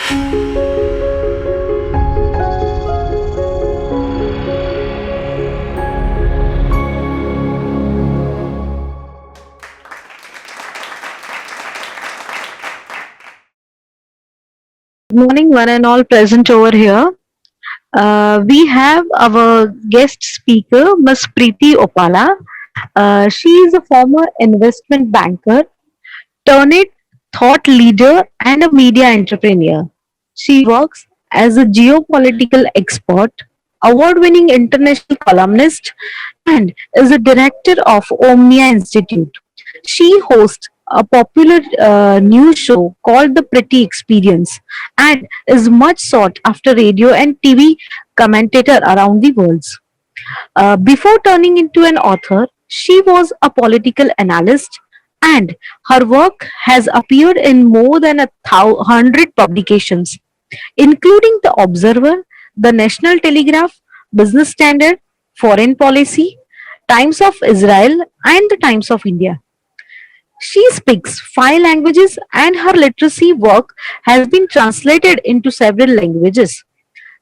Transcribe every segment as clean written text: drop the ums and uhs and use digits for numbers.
Good morning, one and all present over here. We have our guest speaker, Ms. Preity Upala. She is a former investment banker, turned thought leader, and a media entrepreneur. She works as a geopolitical expert, award winning international columnist, and is a director of Omnia Institute. She hosts a popular news show called The Pretty Experience and is much sought after radio and TV commentator around the world. Before turning into an author, she was a political analyst, and her work has appeared in more than 100 publications, including The Observer, The National Telegraph, Business Standard, Foreign Policy, Times of Israel, and the Times of India. She speaks five languages, and her literacy work has been translated into several languages.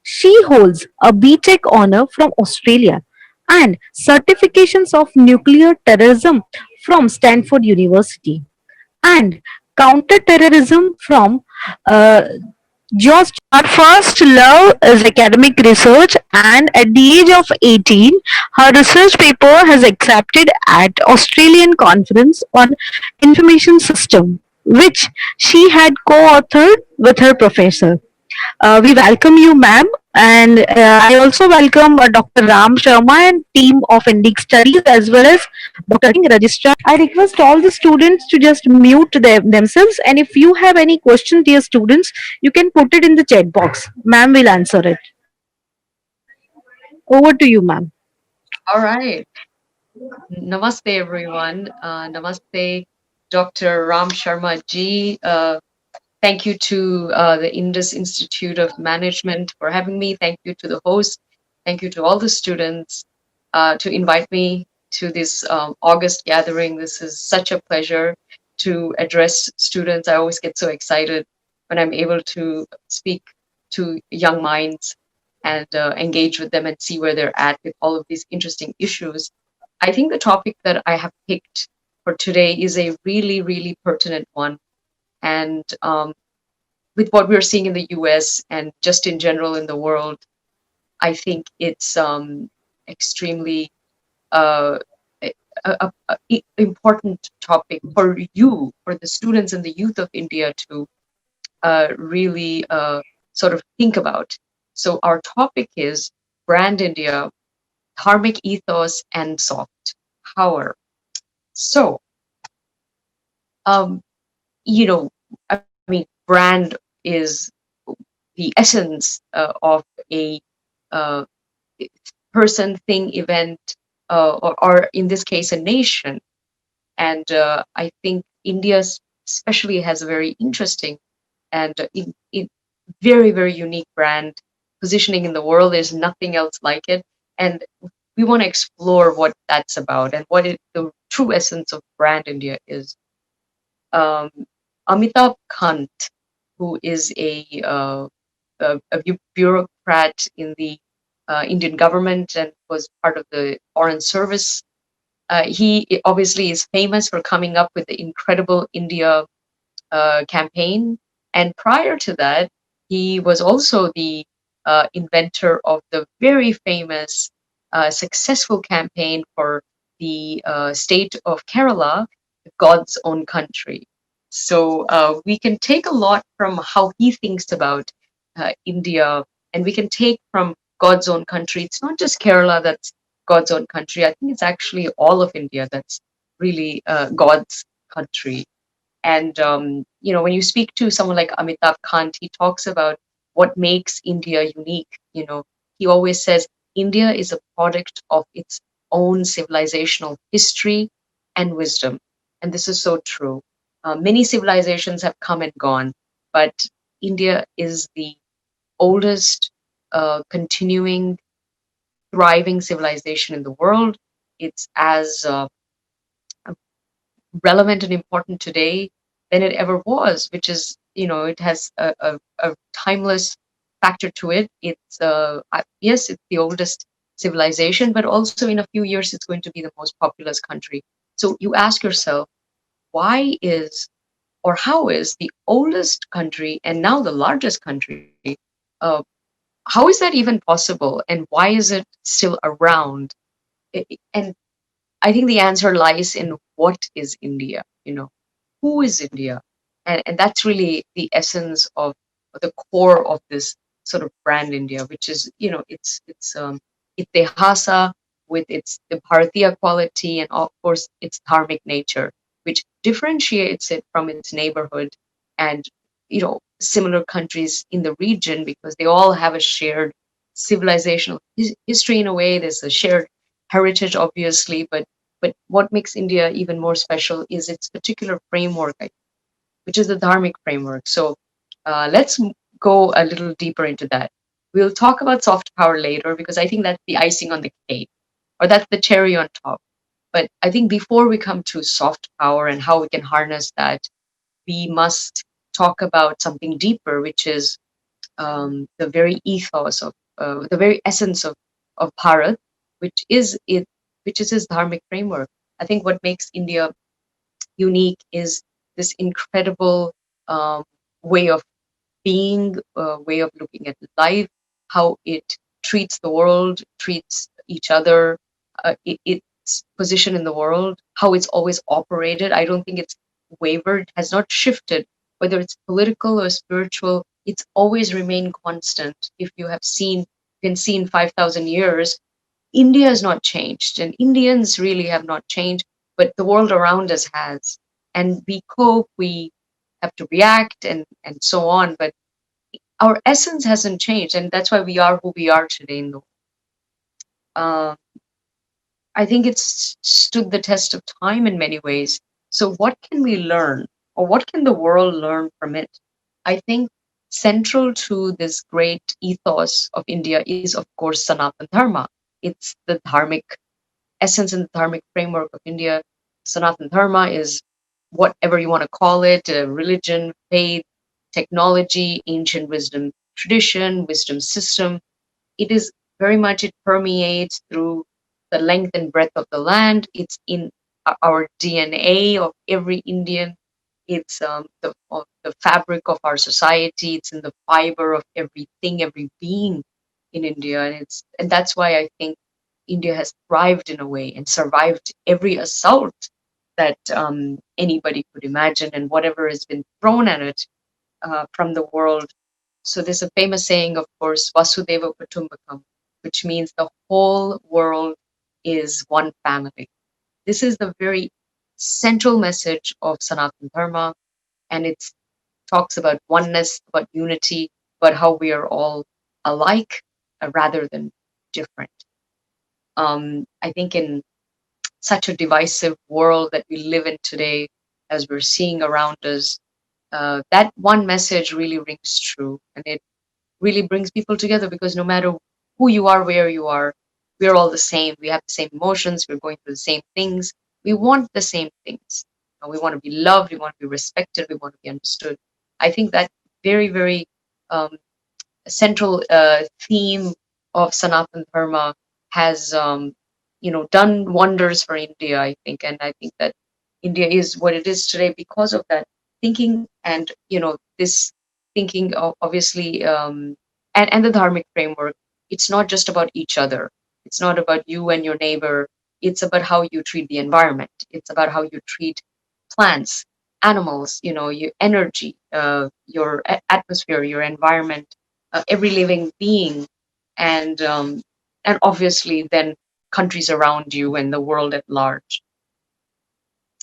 She holds a BTech honor from Australia and certifications of nuclear terrorism from Stanford University and counterterrorism from uh, George. Her first love is academic research, and at the age of 18, her research paper has accepted at Australian Conference on Information System, which she had co-authored with her professor. We welcome you, ma'am, and I also welcome Dr. Ram Sharma and team of Indic Studies as well as Dr. Registrar. I request all the students to just mute themselves, and if you have any question, dear students, you can put it in the chat box. Ma'am will answer it. Over to you, ma'am. All right. Namaste, everyone. Namaste, Dr. Ram Sharma ji. Thank you to the Indus Institute of Management for having me. Thank you to the host. Thank you to all the students to invite me to this August gathering. This is such a pleasure to address students. I always get so excited when I'm able to speak to young minds and engage with them and see where they're at with all of these interesting issues. I think the topic that I have picked for today is a really, really pertinent one. And with what we're seeing in the US and just in general in the world, I think it's extremely uh, important topic for you, for the students and the youth of India to really sort of think about. So our topic is Brand India, Dharmic Ethos and Soft Power. So, you know, I mean, brand is the essence of a uh, person, thing, event, or in this case, a nation. And I think India especially has a very interesting and very, very unique brand positioning in the world. There's nothing else like it. And we want to explore what that's about and what the true essence of brand India is. Um, Amitabh Kant, who is a bureaucrat in the Indian government and was part of the foreign service. He obviously is famous for coming up with the Incredible India campaign. And prior to that, he was also the inventor of the very famous, successful campaign for the state of Kerala, God's own country. So we can take a lot from how he thinks about India, and we can take from God's own country. It's not just Kerala that's God's own country. I think it's actually all of India that's really God's country. And when you speak to someone like Amitabh Kant, he talks about what makes India unique. He always says India is a product of its own civilizational history and wisdom, and this is so true. Many civilizations have come and gone, but India is the oldest continuing thriving civilization in the world. It's as relevant and important today than it ever was, which is it has a timeless factor to it. It's yes, it's the oldest civilization, but also in a few years it's going to be the most populous country. So you ask yourself, why is or how is the oldest country and now the largest country, uh, how is that even possible, and why is it still around? And I think the answer lies in what is India, who is India? And that's really the essence of the core of this sort of brand India, which is, it's Itihasa with its the Bharatiya quality, and of course its dharmic nature, which differentiates it from its neighborhood and, similar countries in the region, because they all have a shared civilizational history in a way. There's a shared heritage, obviously, but what makes India even more special is its particular framework, which is the dharmic framework. So let's go a little deeper into that. We'll talk about soft power later, because I think that's the icing on the cake, or that's the cherry on top. But I think before we come to soft power and how we can harness that, we must talk about something deeper, which is the very ethos of the very essence of Bharat, which is it, which is his dharmic framework. I think what makes India unique is this incredible um, way of being, way of looking at life, how it treats the world, treats each other, its position in the world, how it's always operated. I don't think it's wavered, has not shifted, whether it's political or spiritual. It's always remained constant. If you have seen, you can see in 5,000 years, India has not changed, and Indians really have not changed, but the world around us has. And we cope, we have to react, and so on. But our essence hasn't changed, and that's why we are who we are today. In the uh, I think it's stood the test of time in many ways. So, what can we learn, or what can the world learn from it? I think central to this great ethos of India is, of course, Sanatana Dharma. It's the dharmic essence and the dharmic framework of India. Sanatana Dharma is whatever you want to call it, religion, faith, technology, ancient wisdom tradition, wisdom system. It is very much, it permeates through the length and breadth of the land. It's in our DNA of every Indian. It's the fabric of our society. It's in the fiber of everything, every being in India, and that's why I think India has thrived in a way and survived every assault that anybody could imagine, and whatever has been thrown at it from the world. So there's a famous saying, of course, Vasudeva Kutumbakam, which means the whole world is one family. This is the very central message of Sanatana Dharma, and it talks about oneness, about unity, about how we are all alike rather than different. I think in such a divisive world that we live in today, as we're seeing around us, that one message really rings true, and it really brings people together, because no matter who you are, where you are, we're all the same. We have the same emotions. We're going through the same things. We want the same things. We want to be loved. We want to be respected. We want to be understood. I think that very, very um, central theme of Sanatana Dharma has, done wonders for India, I think. And I think that India is what it is today because of that thinking, and, this thinking of, obviously, and the Dharmic framework. It's not just about each other. It's not about you and your neighbor. It's about how you treat the environment. It's about how you treat plants, animals, your energy, your atmosphere, your environment, every living being, and obviously then countries around you and the world at large.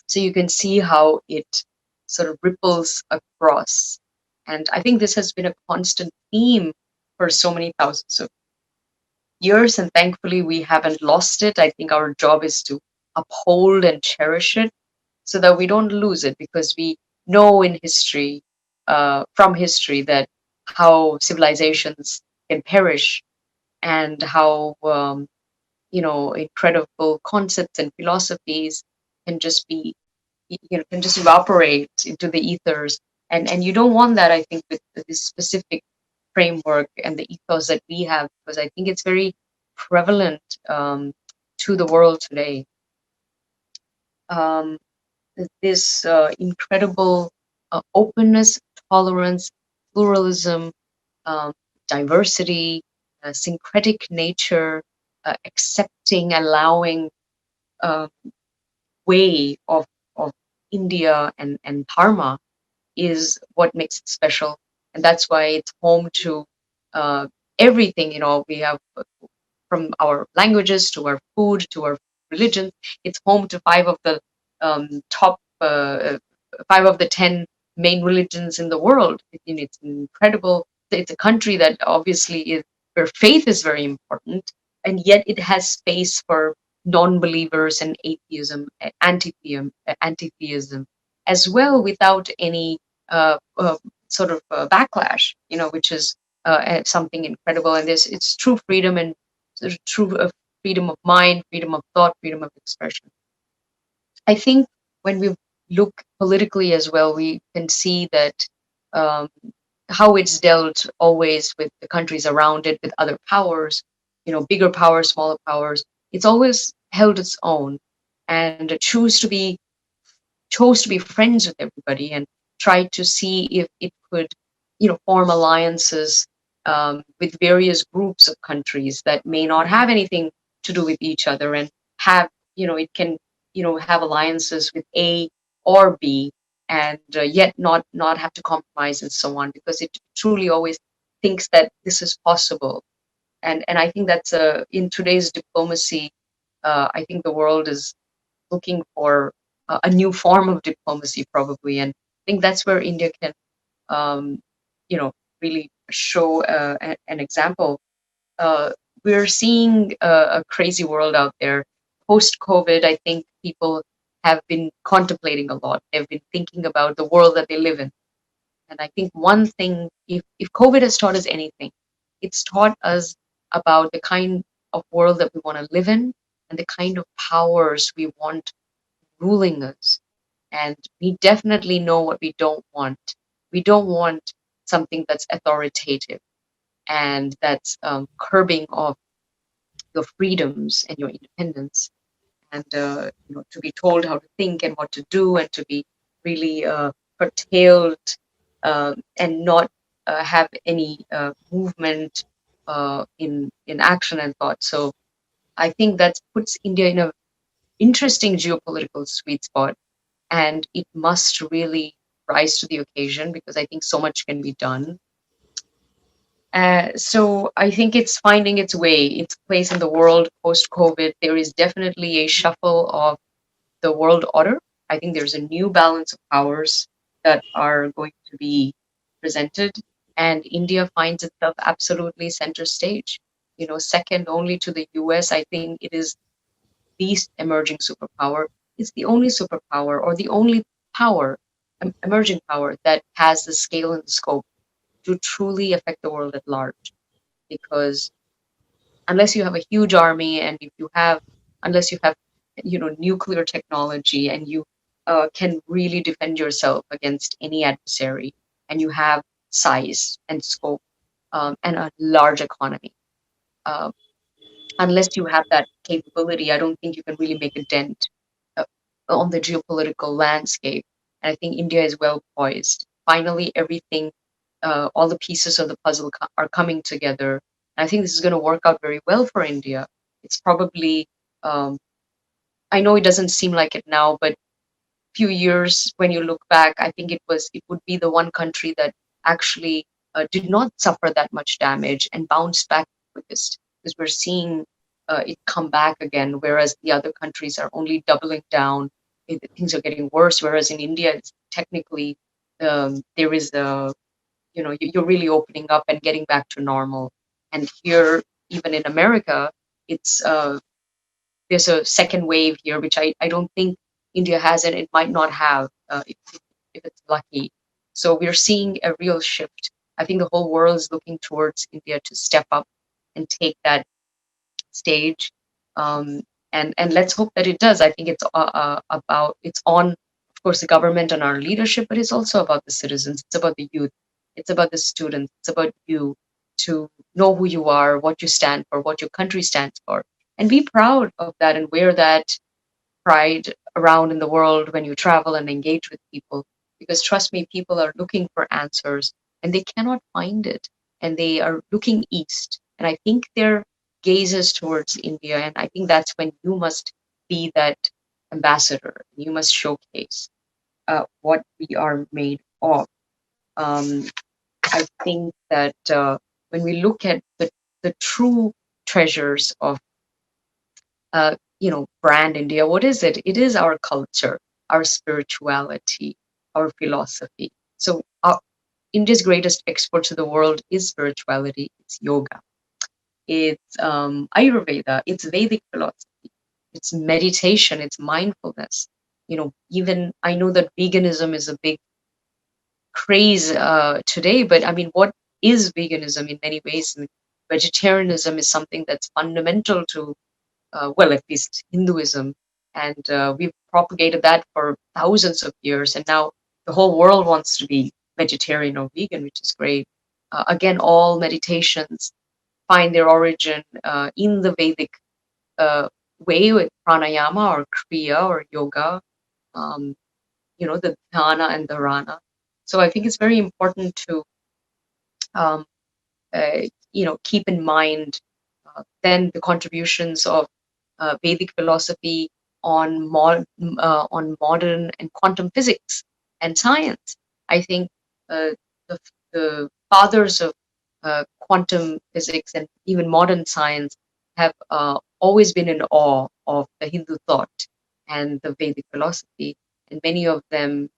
So you can see how it sort of ripples across. And I think this has been a constant theme for so many thousands of years, and thankfully we haven't lost it. I think our job is to uphold and cherish it so that we don't lose it, because we know in history, from history, that how civilizations can perish, and how incredible concepts and philosophies can just be can just evaporate into the ethers, and you don't want that, I think, with this specific framework and the ethos that we have, because I think it's very prevalent to the world today. Um, this incredible openness, tolerance, pluralism, um, diversity, syncretic nature, accepting, allowing uh, way of India and Dharma is what makes it special. And that's why it's home to uh, everything. We have from our languages to our food to our religion. It's home to top 5 of the 10 main religions in the world. It's incredible. It's a country that obviously is where faith is very important, and yet it has space for non-believers and atheism, anti-theism as well, without any sort of backlash. Which is something incredible. And it's true freedom and sort of true freedom of mind, freedom of thought, freedom of expression. I think when we look politically as well, we can see that um, how it's dealt always with the countries around it, with other powers, bigger powers, smaller powers. It's always held its own and chose to be friends with everybody and tried to see if it could, form alliances with various groups of countries that may not have anything to do with each other, and have, it can, have alliances with A or B, and yet not have to compromise and so on, because it truly always thinks that this is possible. And I think that's in today's diplomacy. I think the world is looking for a new form of diplomacy, probably. And I think that's where India can, um, you know, really show an example. Uh, we're seeing a crazy world out there. Post COVID, I think people have been contemplating a lot. They've been thinking about the world that they live in. And I think one thing, if COVID has taught us anything, it's taught us about the kind of world that we want to live in and the kind of powers we want ruling us. And we definitely know what we don't want. We don't want something that's authoritative and that's curbing of your freedoms and your independence, and to be told how to think and what to do, and to be really curtailed, and not have any movement in action and thought. So I think that puts India in a interesting geopolitical sweet spot, and it must really rise to the occasion, because I think so much can be done. So I think it's finding its way, its place in the world post COVID. There is definitely a shuffle of the world order. I think there's a new balance of powers that are going to be presented, and India finds itself absolutely center stage. Second only to the US. I think it is the emerging superpower. It's the only superpower, or the only power, emerging power, that has the scale and the scope to truly affect the world at large. Because unless you have a huge army, and unless you have, nuclear technology, and you can really defend yourself against any adversary, and you have size and scope, and a large economy, uh, unless you have that capability, I don't think you can really make a dent uh, on the geopolitical landscape. And I think India is well poised. Finally, everything, all the pieces of the puzzle are coming together. And I think this is going to work out very well for India. It's probably, um, I know it doesn't seem like it now, but few years when you look back, I think it would be the one country that actually did not suffer that much damage and bounced back quickest, because we're seeing it come back again, whereas the other countries are only doubling down. Things are getting worse, whereas in India, it's technically, there is a, you're really opening up and getting back to normal. And here, even in America, it's there's a second wave here, which I don't think India has, and it might not have, if it's lucky. So we're seeing a real shift. I think the whole world is looking towards India to step up and take that stage. Um, and let's hope that it does. I think it's on, of course, the government and our leadership, but it's also about the citizens. It's about the youth. It's about the students. It's about you to know who you are, what you stand for, what your country stands for, and be proud of that and wear that pride around in the world when you travel and engage with people. Because trust me, people are looking for answers and they cannot find it. And they are looking east. And I think their gaze is towards India. And I think that's when you must be that ambassador. You must showcase what we are made of. Um, I think that when we look at the true treasures of brand India, what is it? It is our culture, our spirituality, our philosophy. So India's greatest export to the world is spirituality. It's yoga. It's Ayurveda. It's Vedic philosophy. It's meditation. It's mindfulness. Even I know that veganism is a big craze today, but I mean, what is veganism in many ways? I mean, vegetarianism is something that's fundamental to well, at least Hinduism. And we've propagated that for thousands of years. And now the whole world wants to be vegetarian or vegan, which is great. Again, all meditations find their origin in the Vedic uh, way with pranayama or kriya or yoga, um, the dhyana and dharana. So I think it's very important to um, keep in mind then the contributions of Vedic philosophy on modern and quantum physics and science. I think uh, the fathers of quantum physics and even modern science have always been in awe of the Hindu thought and the Vedic philosophy, and many of them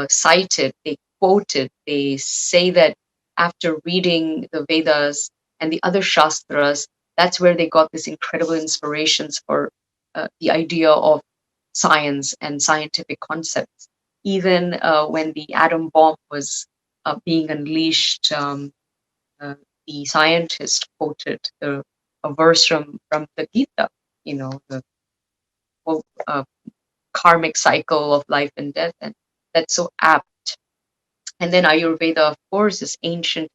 cite it, they quote it, they say that after reading the Vedas and the other Shastras, that's where they got this incredible inspirations for the idea of science and scientific concepts. Even when the atom bomb was being unleashed, uh, the scientist quoted a verse from the Gita, the whole karmic cycle of life and death, and that's so apt. And then Ayurveda, of course, is ancient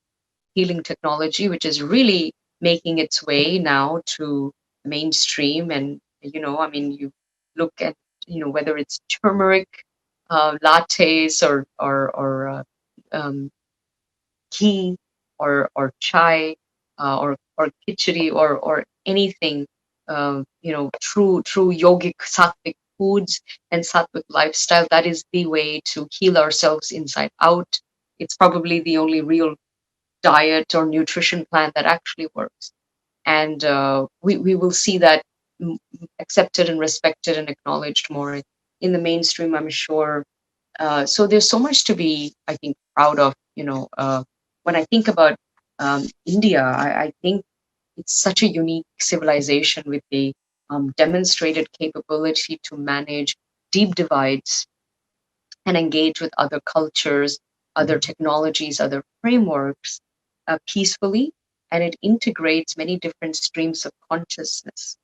healing technology, which is really making its way now to mainstream. And, I mean, you look at, whether it's turmeric lattes or um, ghee or chai or khichdi or anything, true yogic sattvic foods and sattvic lifestyle. That is the way to heal ourselves inside out. It's probably the only real diet or nutrition plan that actually works. And we will see that accepted and respected and acknowledged more in the mainstream, I'm sure. So there's so much to be, I think, proud of. When I think about India, I think it's such a unique civilization with a demonstrated capability to manage deep divides and engage with other cultures, other technologies, other frameworks peacefully, and it integrates many different streams of consciousness.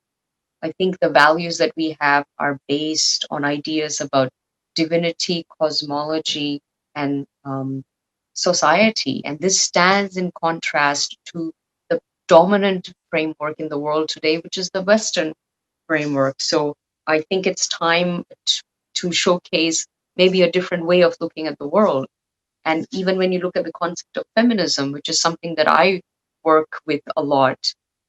I think the values that we have are based on ideas about divinity, cosmology, and society. And this stands in contrast to the dominant framework in the world today, which is the Western framework. So I think it's time to showcase maybe a different way of looking at the world. And even when you look at the concept of feminism, which is something that I work with a lot,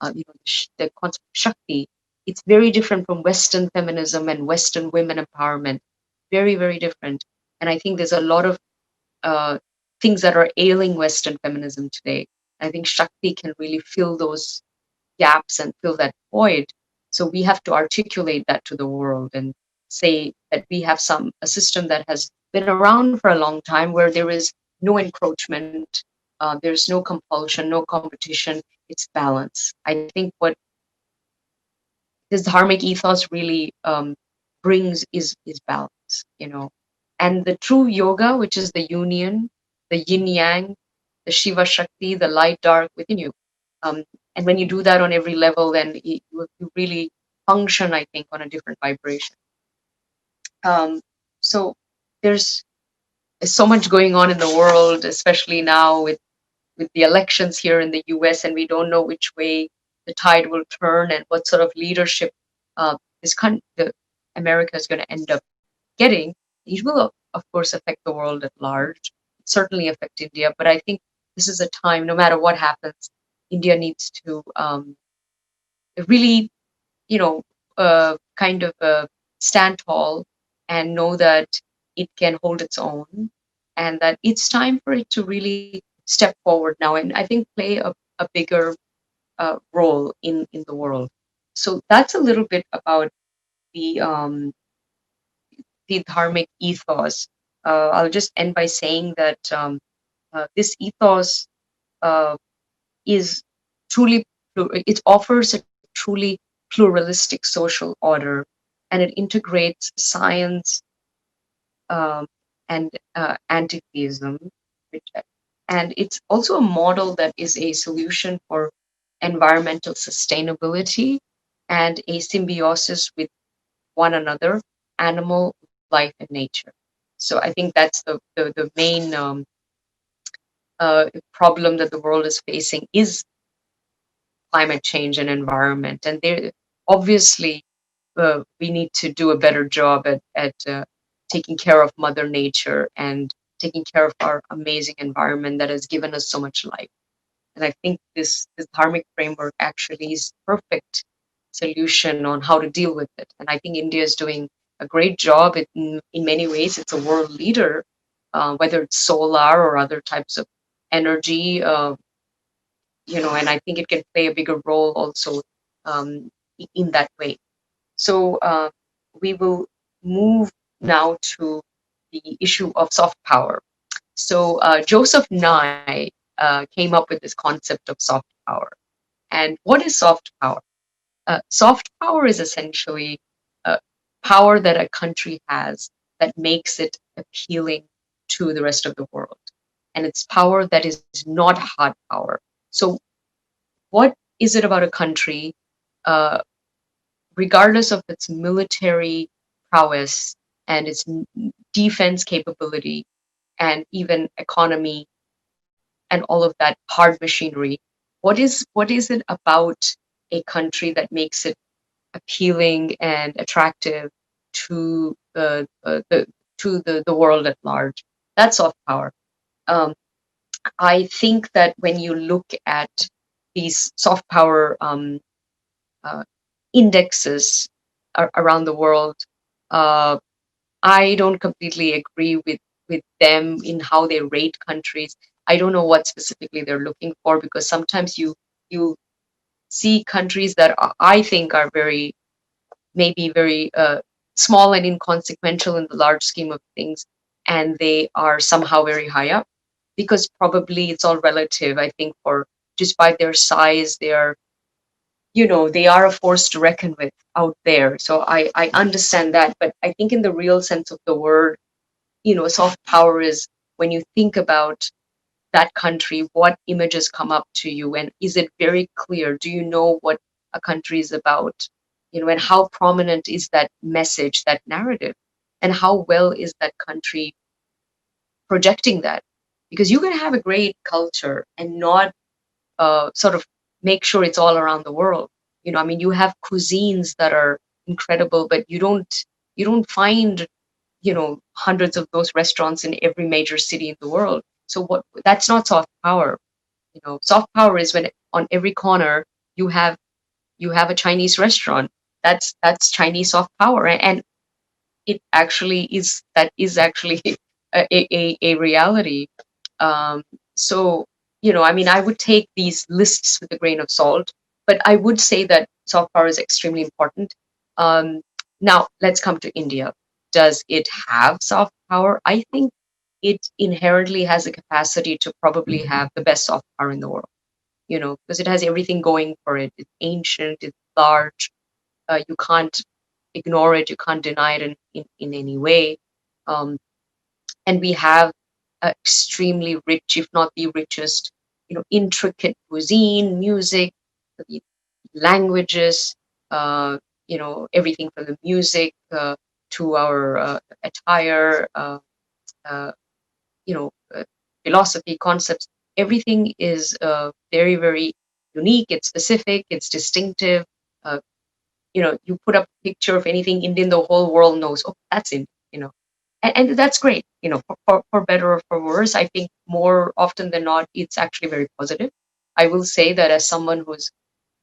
the concept of Shakti, it's very different from Western feminism and Western women empowerment. Very, very different. And I think there's a lot of uh, things that are ailing Western feminism today. I think Shakti can really fill those gaps and fill that void. So we have to articulate that to the world and say that we have a system that has been around for a long time where there is no encroachment, there's no compulsion, no competition. It's balance. I think what this dharmic ethos really brings is balance, and the true yoga, which is the union, the yin yang, the Shiva Shakti, the light dark within you. Um, and when you do that on every level, then you really function, I think, on a different vibration. Um, so there's so much going on in the world, especially now with the elections here in the US, and we don't know which way the tide will turn and what sort of leadership the America is going to end up getting. It will, of course, affect the world at large. Certainly affect India, but I think this is a time, no matter what happens, India needs to really, you know, kind of stand tall and know that it can hold its own, and that it's time for it to really step forward now, and I think play a bigger role in the world. So that's a little bit about the um, the dharmic ethos. I'll just end by saying that this ethos uh, is truly it offers a truly pluralistic social order, and it integrates science um, and anti-theism, which, and it's also a model that is a solution for environmental sustainability and a symbiosis with one another, animal life and nature. So I think that's the main problem that the world is facing is climate change and environment. And there, obviously, we need to do a better job at taking care of Mother Nature and taking care of our amazing environment that has given us so much life. And I think this dharmic framework actually is perfect solution on how to deal with it. And I think India is doing a great job. In many ways, it's a world leader, whether it's solar or other types of energy. And I think it can play a bigger role also in that way. So we will move now to the issue of soft power. So Joseph Nye came up with this concept of soft power. And what is soft power? Soft power is essentially power that a country has that makes it appealing to the rest of the world. And it's power that is not hard power. So what is it about a country, uh, regardless of its military prowess and its defense capability and even economy and all of that hard machinery, what is it about a country that makes it appealing and attractive to the world at large? That's soft power. Um, I think that when you look at these soft power uh, indexes around the world, uh, I don't completely agree with them in how they rate countries. I don't know what specifically they're looking for, because sometimes you see countries that I think are maybe very small and inconsequential in the large scheme of things, and they are somehow very high up, because probably it's all relative. I think for just by their size, they are a force to reckon with out there. So I understand that, but I think in the real sense of the word, soft power is when you think about that country, what images come up to you, and is it very clear? Do you know what a country is about? And how prominent is that message, that narrative, and how well is that country projecting that? Because you can have a great culture and not sort of make sure it's all around the world. I mean, you have cuisines that are incredible, but you don't find hundreds of those restaurants in every major city in the world. So that's not soft power. Soft power is when on every corner you have a Chinese restaurant. That's Chinese soft power, and it actually is that is actually a reality. Um, so, I mean, I would take these lists with a grain of salt, but I would say that soft power is extremely important. Um, Now, let's come to India. Does it have soft power? I think it inherently has a capacity to probably have the best soft power in the world, because it has everything going for it. It's ancient, it's large, you can't ignore it, you can't deny it in any way. Um, and we have extremely rich, if not the richest, intricate cuisine, music, the languages, everything from the music to our attire. uh, you know, philosophy, concepts, everything is very, very unique. It's specific. It's distinctive. Uh, you put up a picture of anything Indian, the whole world knows, oh, that's Indian. And that's great. For better or for worse. I think more often than not, it's actually very positive. I will say that as someone who's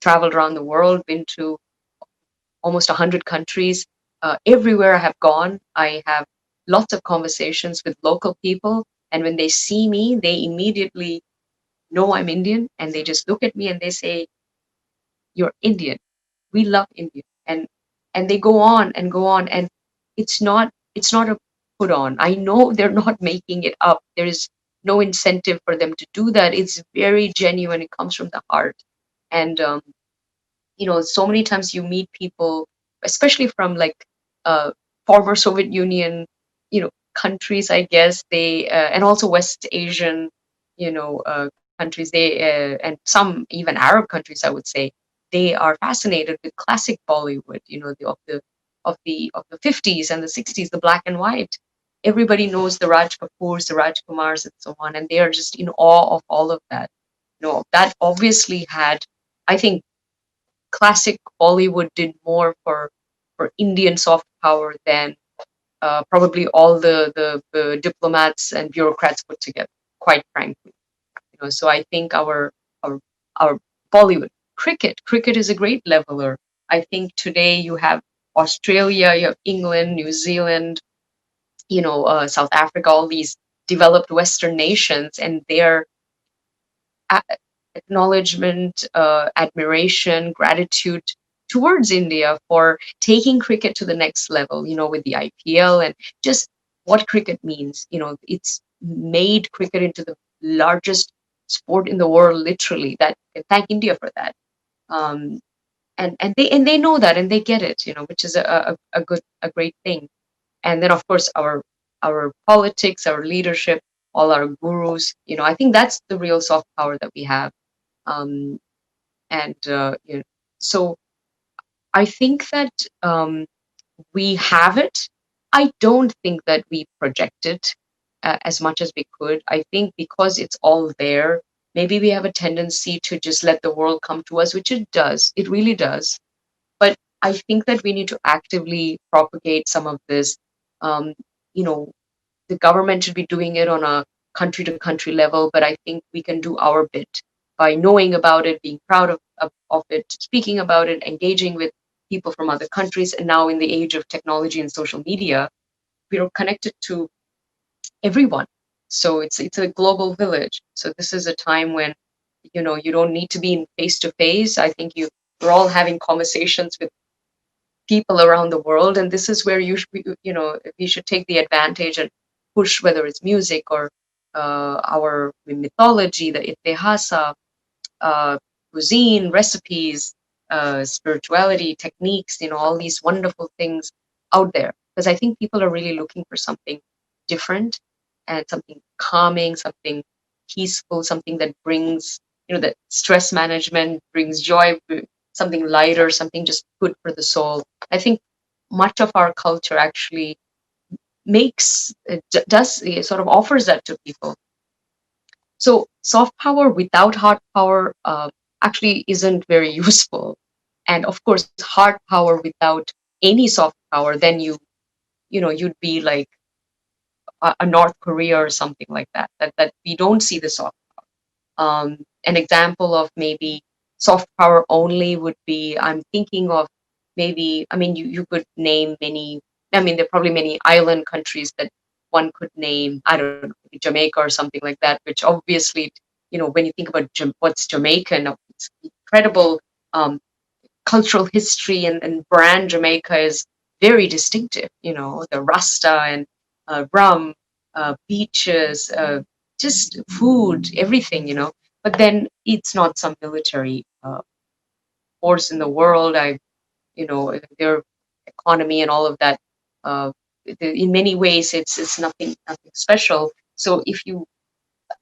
traveled around the world, been to almost 100 countries. Everywhere I have gone, I have lots of conversations with local people. And when they see me, they immediately know I'm Indian. And they just look at me and they say, "You're Indian. We love India." And they go on and go on. And it's not a put on. I know they're not making it up. There is no incentive for them to do that. It's very genuine. It comes from the heart. And so many times you meet people, especially from like uh, former Soviet Union, countries, I guess they and also West Asian, countries. They and some even Arab countries, I would say, they are fascinated with classic Bollywood. Of the 50s and the 60s, the black and white. Everybody knows the Raj Kapoors, the Rajkumars, and so on, and they are just in awe of all of that. That obviously had, I think, classic Bollywood did more for Indian soft power than probably all the diplomats and bureaucrats put together. Quite frankly, So I think our Bollywood cricket is a great leveler. I think today you have Australia, you have England, New Zealand, South Africa, all these developed Western nations, and they're acknowledgement, admiration, gratitude towards India for taking cricket to the next level, with the IPL and just what cricket means. It's made cricket into the largest sport in the world, literally. That thank India for that. Um, and they know that and they get it, which is a great thing. And then of course our politics, our leadership, all our gurus. I think that's the real soft power that we have. um, and so I think that we have it. I don't think that we project it as much as we could. I think because it's all there, maybe we have a tendency to just let the world come to us, which it does. It really does. But I think that we need to actively propagate some of this. Um, you know, the government should be doing it on a country to country level, but I think we can do our bit by knowing about it, being proud of it, speaking about it, engaging with people from other countries. And now in the age of technology and social media, we are connected to everyone. So it's a global village. So this is a time when you don't need to be in face to face. I think we're all having conversations with people around the world, and this is where we should take the advantage and push, whether it's music or our mythology, the Itihasa, uh, cuisine, recipes, spirituality, techniques, all these wonderful things out there. Because I think people are really looking for something different and something calming, something peaceful, something that brings, that stress management brings joy, something lighter, something just good for the soul. I think much of our culture actually does sort of offers that to people. So soft power without hard power actually isn't very useful. And of course, hard power without any soft power, then you'd be like a North Korea or something like that. That we don't see the soft. An example of maybe soft power only would be, I'm thinking of maybe, I mean, you could name many, I mean, there are probably many island countries that one could name, I don't know, maybe Jamaica or something like that, which obviously, when you think about what's Jamaican, it's incredible cultural history and brand. Jamaica is very distinctive, the Rasta and rum, beaches, just food, everything, But then it's not some military force in the world. Their economy and all of that. Uh, in many ways, it's nothing special. So if you,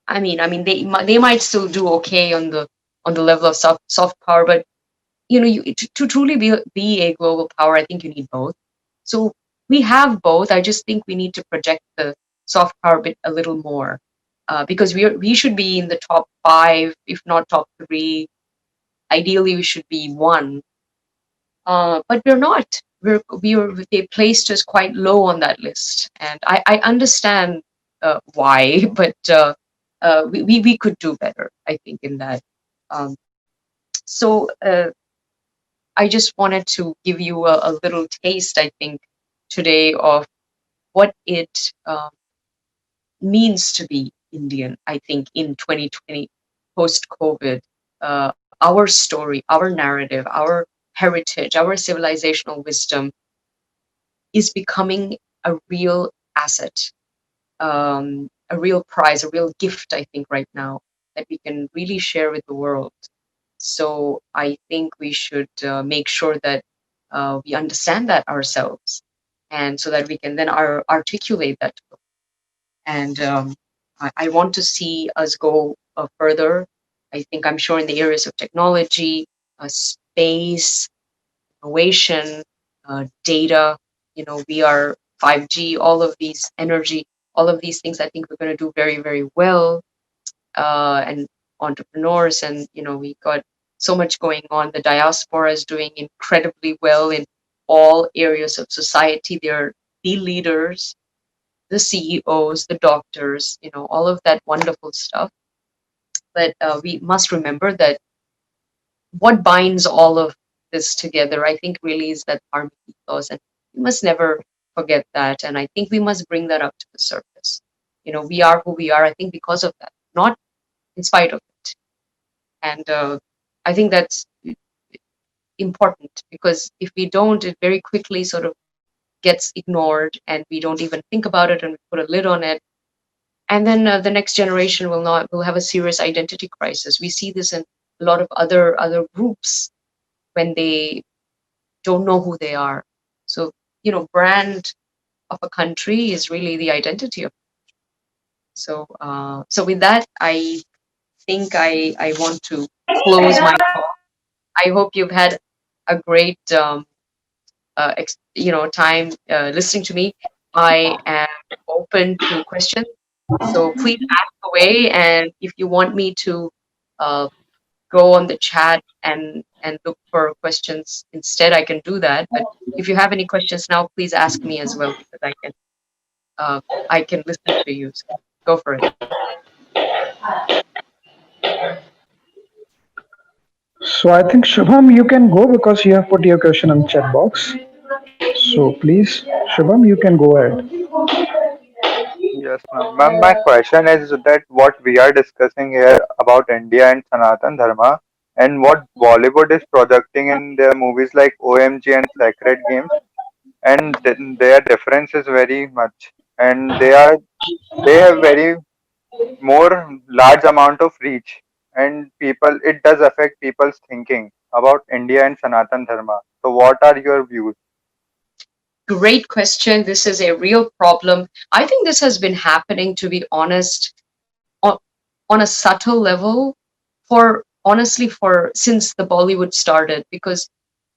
they might still do okay on the level of soft power, but to truly be a global power, I think you need both. So we have both. I just think we need to project soft power bit a little more, because we should be in the top five, if not top three. Ideally, we should be one, but we're not. They placed us quite low on that list, and I understand why, but we could do better, I think, in that. Um, so I just wanted to give you a little taste, I think, today of what it means to be Indian, I think, in 2020, post COVID. Our story, our narrative, our heritage, our civilizational wisdom is becoming a real asset, a real prize, a real gift, I think, right now, that we can really share with the world. So I think we should make sure that we understand that ourselves, and so that we can then articulate that. And I want to see us go further. I think, I'm sure, in the areas of technology, space, innovation, data. We are 5G, all of these energy, all of these things. I think we're going to do very, very well. And entrepreneurs, and we got so much going on. The diaspora is doing incredibly well in all areas of society. They're the leaders, the CEOs, the doctors, all of that wonderful stuff. But we must remember that what binds all of this together, I think, really is that Dharmic ethos, and we must never forget that. And I think we must bring that up to the surface. We are who we are, I think, because of that, not in spite of it. And I think that's important, because if we don't, it very quickly sort of gets ignored, and we don't even think about it, and we put a lid on it. And then the next generation will have a serious identity crisis. We see this in a lot of other groups when they don't know who they are. So, brand of a country is really the identity of. So with that, I think I want to close my talk. I hope you've had a great time listening to me. I am open to questions, so please ask away. And if you want me to uh, go on the chat and look for questions instead, I can do that. But if you have any questions now, please ask me as well, because uh, I can listen to you. So go for it. So I think Shubham, you can go because you have put your question in the chat box. So please, Shubham, you can go ahead. Yes, ma'am. Ma'am, my question is that what we are discussing here about India and Sanatana Dharma and what Bollywood is projecting in their movies like OMG and Sacred Games, and their difference is very much, and they have very more large amount of reach, and people, it does affect people's thinking about India and Sanatana Dharma. So what are your views? Great question. This is a real problem. I think this has been happening, to be honest, on a subtle level, for honestly, for since the Bollywood started, because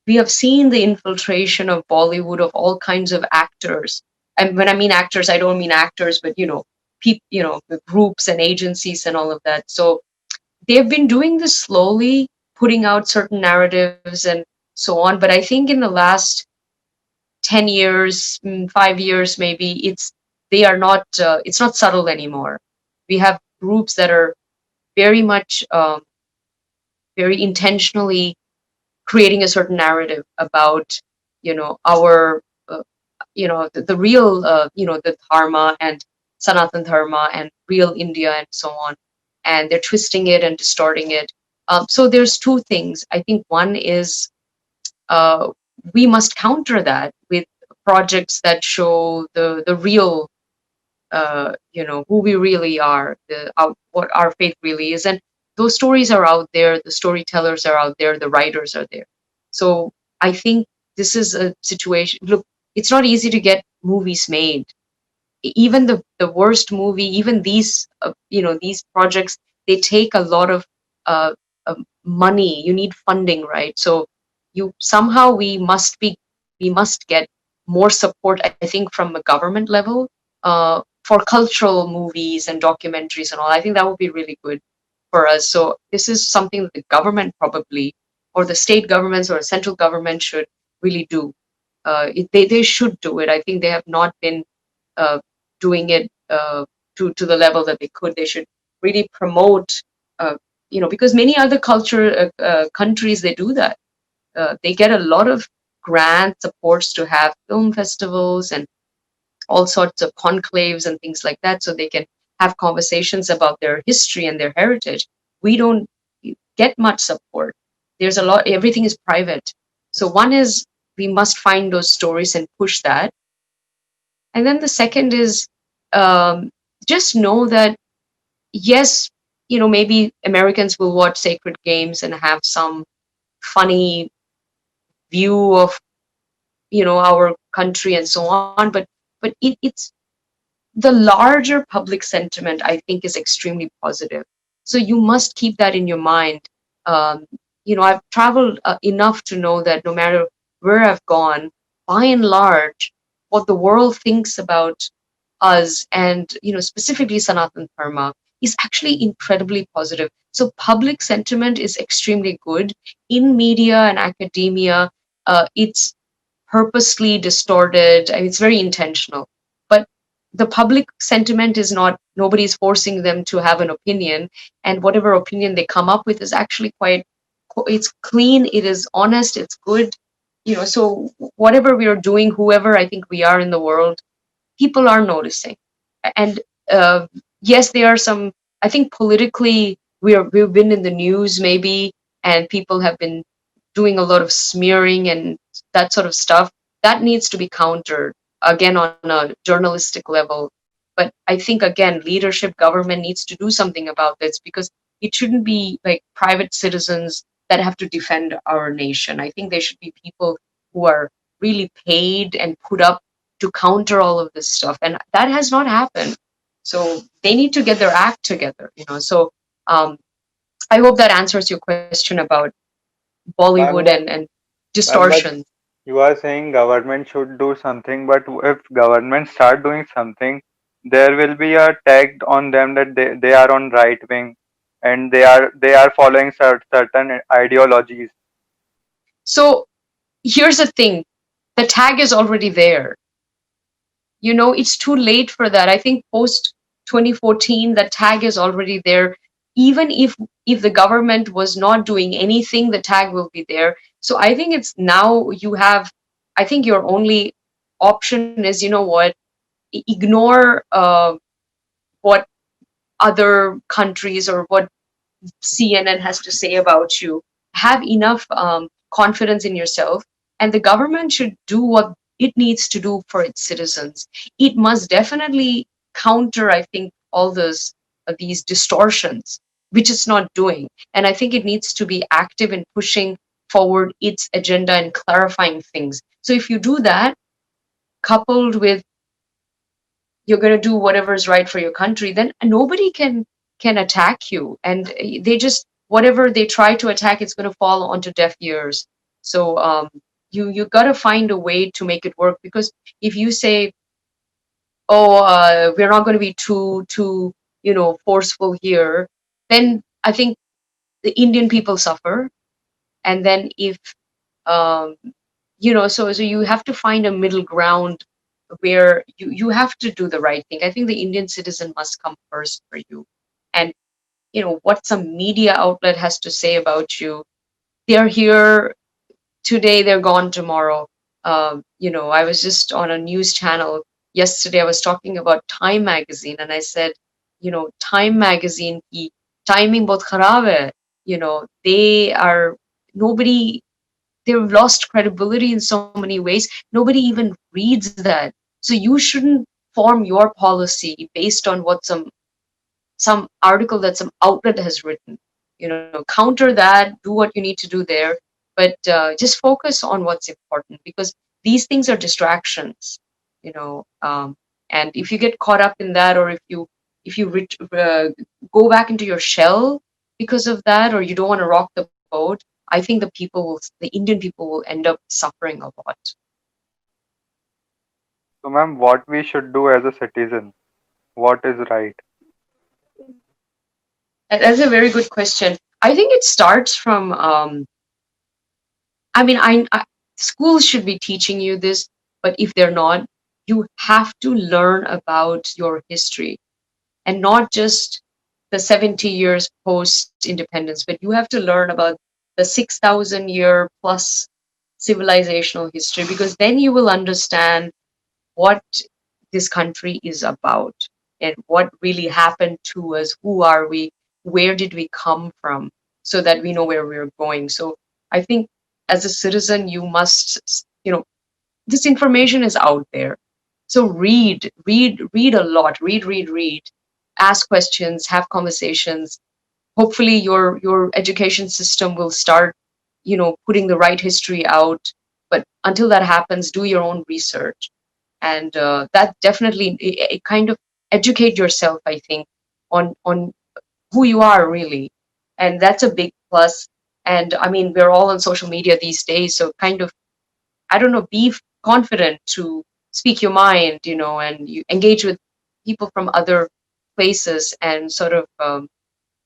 we have seen the infiltration of Bollywood of all kinds of actors. And when I mean actors, I don't mean actors, but the groups and agencies and all of that. So they've been doing this slowly, putting out certain narratives and so on. But I think in the last 10 years, 5 years maybe, they are not. It's not subtle anymore. We have groups that are very much, very intentionally creating a certain narrative about our the real the dharma and Sanatana Dharma and real India and so on, and they're twisting it and distorting it. So there's two things. I think one is, uh, we must counter that with projects that show the real, who we really are, what our faith really is. And those stories are out there, the storytellers are out there, the writers are there. So I think this is a situation. Look, it's not easy to get movies made. Even the worst movie, even these projects, they take a lot of money. You need funding, right? So you somehow we must get more support, I think, from a government level, for cultural movies and documentaries and all. I think that would be really good for us. So this is something that the government probably, or the state governments or central government should really do. They should do it. I think they have not been uh, doing it to the level that they could. They should really promote, because many other culture countries, they do that. They get a lot of grant supports to have film festivals and all sorts of conclaves and things like that, so they can have conversations about their history and their heritage. We don't get much support. There's a lot, everything is private. So one is, we must find those stories and push that. And then the second is, um, just know that, yes, maybe Americans will watch Sacred Games and have some funny view of our country and so on, but it's the larger public sentiment, I think, is extremely positive. So you must keep that in your mind. Um, I've traveled enough to know that no matter where I've gone, by and large, what the world thinks about us and, specifically Sanatana Dharma, is actually incredibly positive. So public sentiment is extremely good. In media and academia, it's purposely distorted. I mean, it's very intentional. But the public sentiment is not, nobody's forcing them to have an opinion. And whatever opinion they come up with is actually quite, it's clean, it is honest, it's good. So whatever we are doing, whoever I think we are in the world, people are noticing. And uh, yes, there are some, I think politically, we've been in the news maybe, and people have been doing a lot of smearing and that sort of stuff. That needs to be countered again on a journalistic level. But I think, again, leadership, government needs to do something about this, because it shouldn't be like private citizens that have to defend our nation. I think there should be people who are really paid and put up to counter all of this stuff, and that has not happened. So they need to get their act together. So um, I hope that answers your question about Bollywood Ma'am, and but distortion. you are saying government should do something, but if government start doing something, there will be a tag on them that they are on right wing and they are following certain ideologies. So here's the thing, the tag is already there. It's too late for that. I think post 2014, the tag is already there. Even if the government was not doing anything, the tag will be there. So I think it's now you have, I think your only option is, what, ignore what other countries or what CNN has to say about you. Have enough confidence in yourself, and the government should do what it needs to do for its citizens. It must definitely counter, I think, all these distortions, which it's not doing. And I think it needs to be active in pushing forward its agenda and clarifying things. So if you do that, coupled with you're going to do whatever is right for your country, then nobody can attack you. And they just, whatever they try to attack, it's going to fall onto deaf ears. So you got to find a way to make it work, because if you say, oh, we're not going to be too forceful here, then I think the Indian people suffer. And then if um, so you have to find a middle ground where you have to do the right thing. I think the Indian citizen must come first for you. And what some media outlet has to say about you, they're here today, they're gone tomorrow. I was just on a news channel yesterday. I was talking about Time magazine, and I said, Time magazine ki timing bahut kharab hai. They are, nobody, they've lost credibility in so many ways. Nobody even reads that. So you shouldn't form your policy based on what some article that some outlet has written. Counter that, do what you need to do there, but just focus on what's important, because these things are distractions. You know, and if you get caught up in that, or if you go back into your shell because of that, or you don't want to rock the boat, I think the Indian people will end up suffering a lot. So, ma'am, what we should do as a citizen? What is right? That's a very good question. I think it starts from, I mean, schools should be teaching you this, but if they're not, you have to learn about your history, and not just the 70 years post independence, but you have to learn about the 6,000 year plus civilizational history, because then you will understand what this country is about and what really happened to us, who are we, where did we come from, so that we know where we're going. So I think as a citizen, you must, this information is out there. So read a lot, read, ask questions, have conversations. Hopefully your education system will start, putting the right history out. But until that happens, do your own research. And that definitely, it kind of educate yourself, I think, on who you are really. And that's a big plus. And I mean, we're all on social media these days, so kind of, I don't know, be confident to speak your mind, and you engage with people from other places and sort of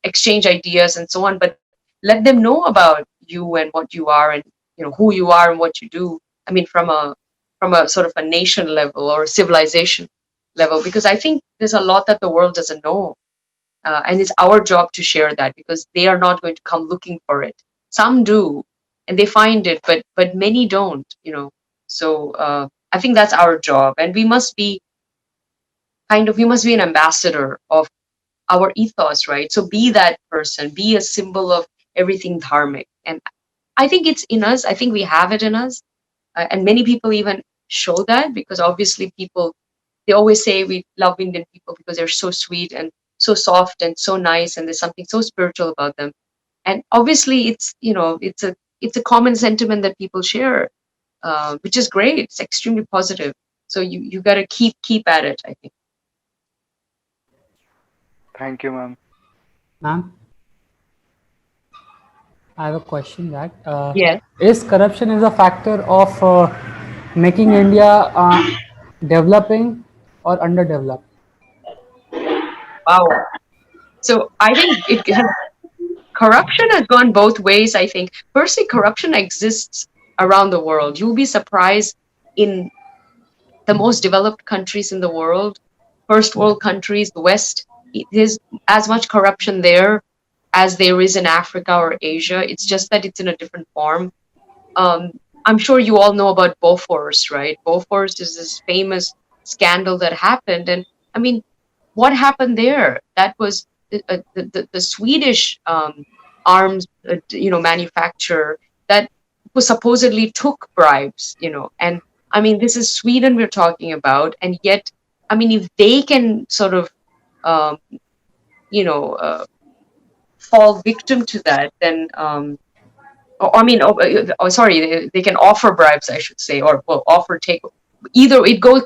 exchange ideas and so on. But let them know about you and what you are, and who you are and what you do. I mean, from a sort of a nation level or civilization level, because I think there's a lot that the world doesn't know, and it's our job to share that, because they are not going to come looking for it. Some do, and they find it, but many don't. So I think that's our job, and we must be an ambassador of our ethos, right? So be that person, be a symbol of everything dharmic. And I think it's in us. I think we have it in us. And many people even show that, because obviously people, they always say we love Indian people because they're so sweet and so soft and so nice, and there's something so spiritual about them. And obviously it's a common sentiment that people share, which is great. It's extremely positive. So you got to keep at it, I think. Thank you, ma'am. Ma'am, I have a question that Yes. is corruption is a factor of making India developing or underdeveloped? Wow. So I think corruption has gone both ways, I think. Firstly, corruption exists around the world. You'll be surprised, in the most developed countries in the world, first world countries, the West, there's as much corruption there as there is in Africa or Asia. It's just that it's in a different form. Um, I'm sure you all know about Bofors, right? Bofors is this famous scandal that happened. And I mean, what happened there? That was the Swedish arms, manufacturer that was supposedly took bribes, and I mean, this is Sweden we're talking about, and yet, I mean, if they can sort of, um, you know, uh, fall victim to that, then I mean, sorry, they can offer bribes, I should say, or well, offer take. Either it goes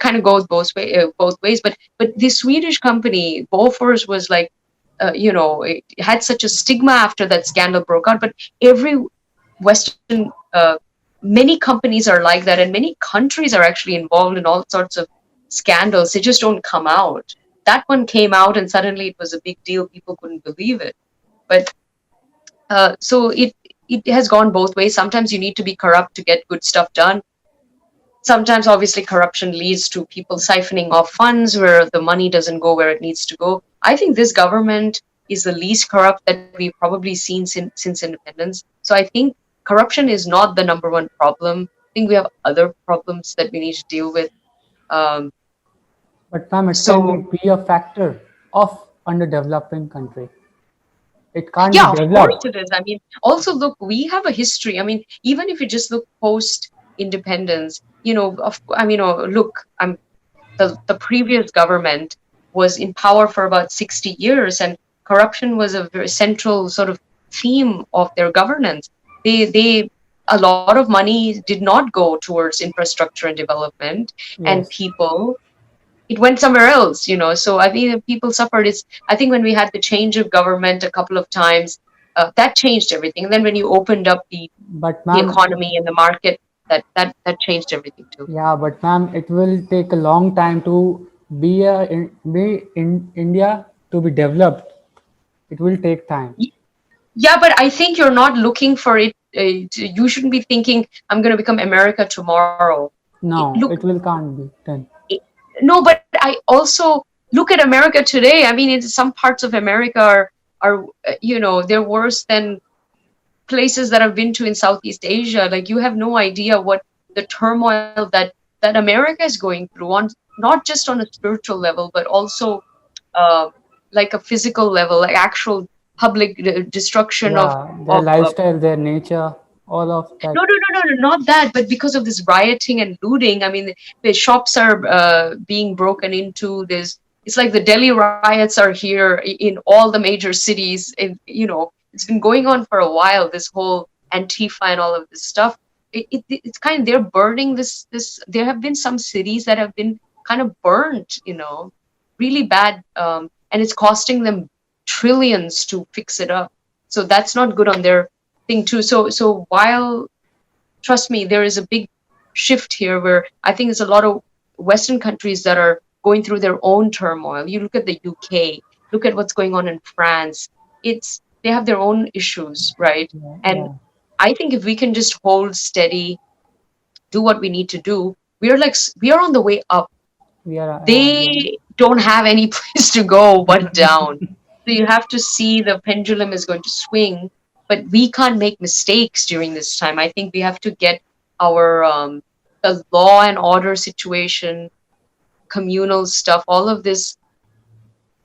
both ways. But the Swedish company Bofors was like, it had such a stigma after that scandal broke out. But every Western, many companies are like that, and many countries are actually involved in all sorts of scandals. They just don't come out. That one came out, and suddenly it was a big deal. People couldn't believe it. But so it has gone both ways. Sometimes you need to be corrupt to get good stuff done. Sometimes, obviously, corruption leads to people siphoning off funds where the money doesn't go where it needs to go. I think this government is the least corrupt that we've probably seen since independence. So I think corruption is not the number one problem. I think we have other problems that we need to deal with. Um, But ma'am, it so can be a factor of underdeveloping country. It can't be Yeah, of course developed. it is. I mean, also look, we have a history. I mean, even if you just look post independence, look, the previous government was in power for about 60 years, and corruption was a very central sort of theme of their governance. They A lot of money did not go towards infrastructure and development and Yes. people. It went somewhere else. So I think that people suffered. I think when we had the change of government a couple of times, that changed everything. And then when you opened up But the ma'am, economy and the market, that changed everything too. yeah, but ma'am, it will take a long time to be in India to be developed, it will take time. Y- Yeah, but I think you're not looking for it. You shouldn't be thinking, I'm going to become America tomorrow. Look, No, it will can't be done. it- no, but I also look at America today. I mean, in some parts of America are they're worse than places that I've been to in Southeast Asia. Like you have no idea what the turmoil that America is going through on, not just on a spiritual level, but also uh, like a physical level, like actual public destruction of Yeah, their of lifestyle, their nature, all of that. no, not that, but because of this rioting and looting. I mean, the shops are being broken into. It's like the Delhi riots are here in all the major cities. And, it's been going on for a while, this whole Antifa and all of this stuff. It's kind of, they're burning there have been some cities that have been kind of burnt, really bad. And it's costing them trillions to fix it up. So that's not good on their thing too. So while, trust me, there is a big shift here where I think there's a lot of Western countries that are going through their own turmoil. You look at the UK, look at what's going on in France. They have their own issues, right? Yeah, And yeah. I think if we can just hold steady, do what we need to do, we are on the way up. We are, yeah. They don't have any place to go but down. So you have to see the pendulum is going to swing, but we can't make mistakes during this time. I think we have to get our the law and order situation, communal stuff, all of this,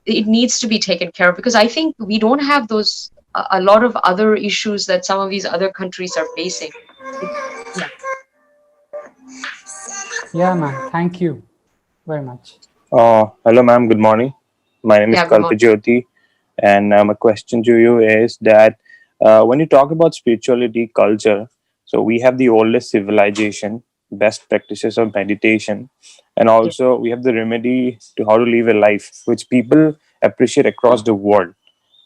it needs to be taken care of, because I think we don't have those a lot of other issues that some of these other countries are facing. It, yeah, Yeah, man. Thank you very much. Hello, ma'am. Good morning. My name is yeah, good morning. Kalpajyoti, and my question to you is that when you talk about spirituality, culture, so we have the oldest civilization, best practices of meditation, and Yeah, also we have the remedy to how to live a life, which people appreciate across the world.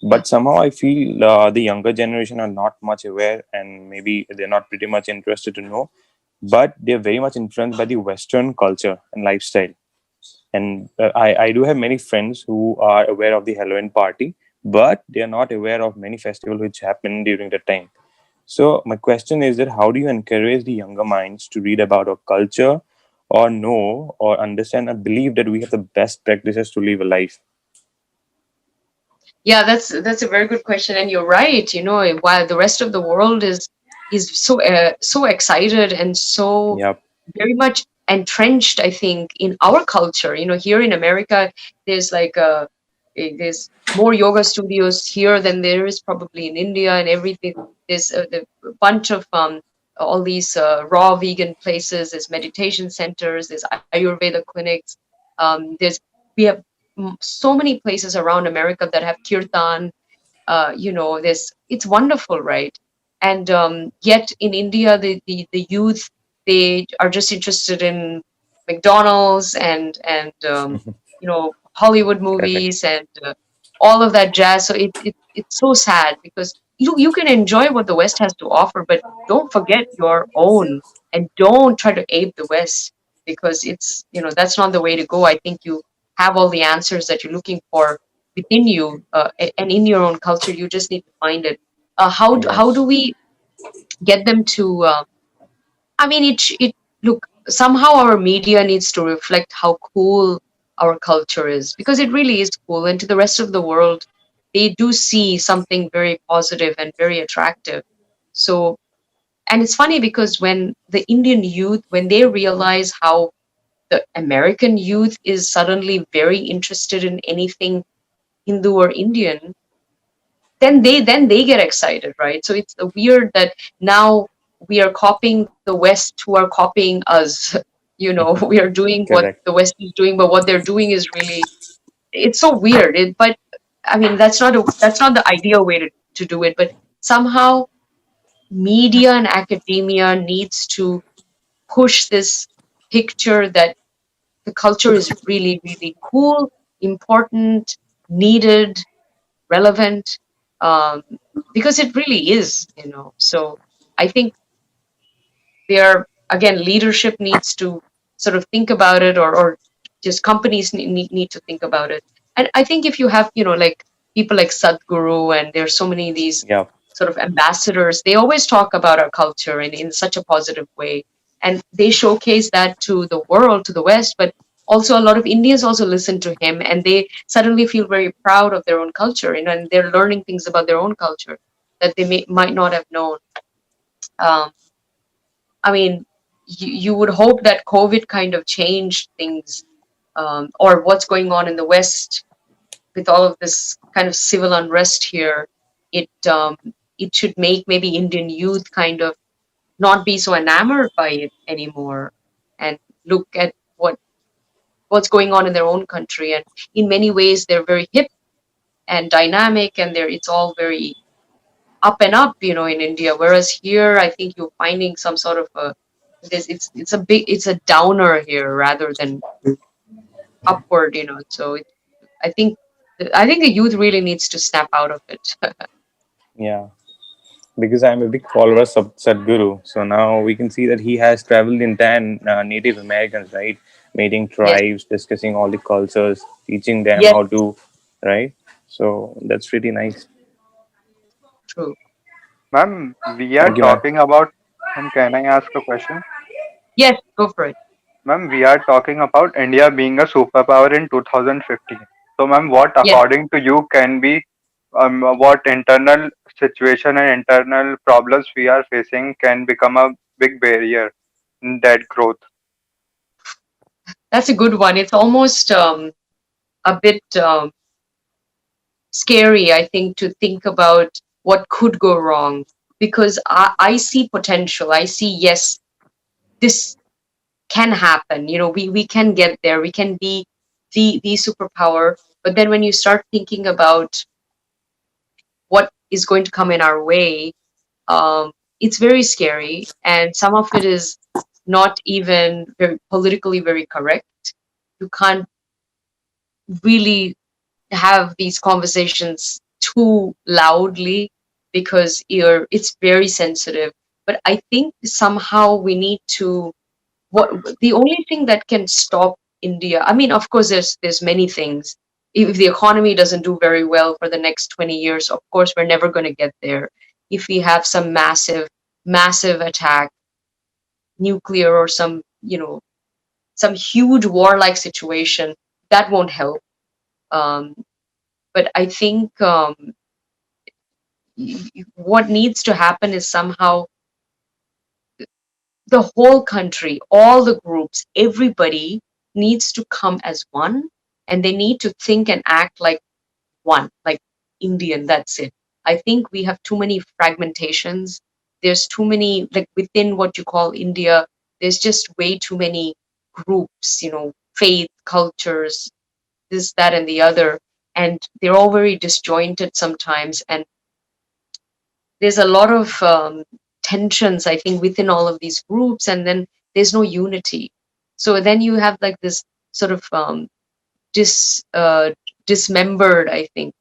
But somehow I feel the younger generation are not much aware, and maybe they're not pretty much interested to know. But they're very much influenced by the Western culture and lifestyle, and I do have many friends who are aware of the Halloween party, but they are not aware of many festivals which happen during the time. So my question is that how do you encourage the younger minds to read about our culture, or know or understand and believe that we have the best practices to live a life? yeah, that's a very good question, and you're right. While the rest of the world is so excited and so Yep. very much entrenched, I think, in our culture. Here in America, there's like there's more yoga studios here than there is probably in India, and everything. There's a bunch of all these raw vegan places. There's meditation centers. There's Ayurveda clinics. We have so many places around America that have kirtan. This, it's wonderful, right? And yet in India, the youth, they are just interested in McDonald's and Hollywood Correct. movies and all of that jazz. So it's so sad, because you can enjoy what the West has to offer, but don't forget your own, and don't try to ape the West, because that's not the way to go. I think you have all the answers that you're looking for within you, and in your own culture. You just need to find it. How do Yes. we get them to? I mean, it look, somehow our media needs to reflect how cool our culture is, because it really is cool, and to the rest of the world, they do see something very positive and very attractive. So, and it's funny, because when the Indian youth, when they realize how the American youth is suddenly very interested in anything Hindu or Indian, then they get excited, right? So it's weird that now we are copying the West, who are copying us. We are doing what Correct. the West is doing, but what they're doing is really, it's so weird. But I mean, that's not the ideal way to do it. But somehow media and academia needs to push this picture that the culture is really, really cool, important, needed, relevant, um, because it really is. So I think again, leadership needs to sort of think about it, or just companies need to think about it. And I think if you have, like people like Sadhguru, and there's so many of these Yeah. sort of ambassadors, they always talk about our culture in such a positive way. And they showcase that to the world, to the West, but also a lot of Indians also listen to him, and they suddenly feel very proud of their own culture, and they're learning things about their own culture that they might not have known. Um, I mean, you would hope that COVID kind of changed things, or what's going on in the West with all of this kind of civil unrest here. It um, it should make maybe Indian youth kind of not be so enamored by it anymore, and look at what's going on in their own country. And in many ways, they're very hip and dynamic, and it's all very up and up, in India. Whereas here, I think you're finding some sort of it's a downer here rather than upward. So I think I think the youth really needs to snap out of it. Yeah. Because I'm a big follower of Sadhguru. So now we can see that he has traveled the entire Native Americans, right? Meeting Yes, tribes, discussing all the cultures, teaching them yes, how to, right? So that's really nice. true. Ma'am, we are Thank you, man. talking about. Ma'am, can I ask a question? Yes, go for it. Ma'am, we are talking about India being a superpower in 2015. So, ma'am, what Yes. according to you can be what internal situation and internal problems we are facing can become a big barrier in that growth? That's a good one. It's almost a bit scary, I think, to think about what could go wrong, because I see potential. I see, yes, this can happen. We can get there. We can be the superpower. But then when you start thinking about what is going to come in our way, it's very scary. And some of it is not even very politically very correct. You can't really have these conversations too loudly, because it's very sensitive. But I think somehow we need to, what the only thing that can stop India, I mean, of course there's many things. If the economy doesn't do very well for the next 20 years, of course we're never going to get there. If we have some massive attack, nuclear, or some huge warlike situation, that won't help. um, but I think what needs to happen is somehow the whole country, all the groups, everybody needs to come as one, and they need to think and act like one, like Indian. That's it. I think we have too many fragmentations. There's too many, like within what you call India, there's just way too many groups, faith, cultures, this, that, and the other. And they're all very disjointed sometimes. And there's a lot of tensions, I think, within all of these groups, and then there's no unity. So then you have like this sort of dismembered, I think,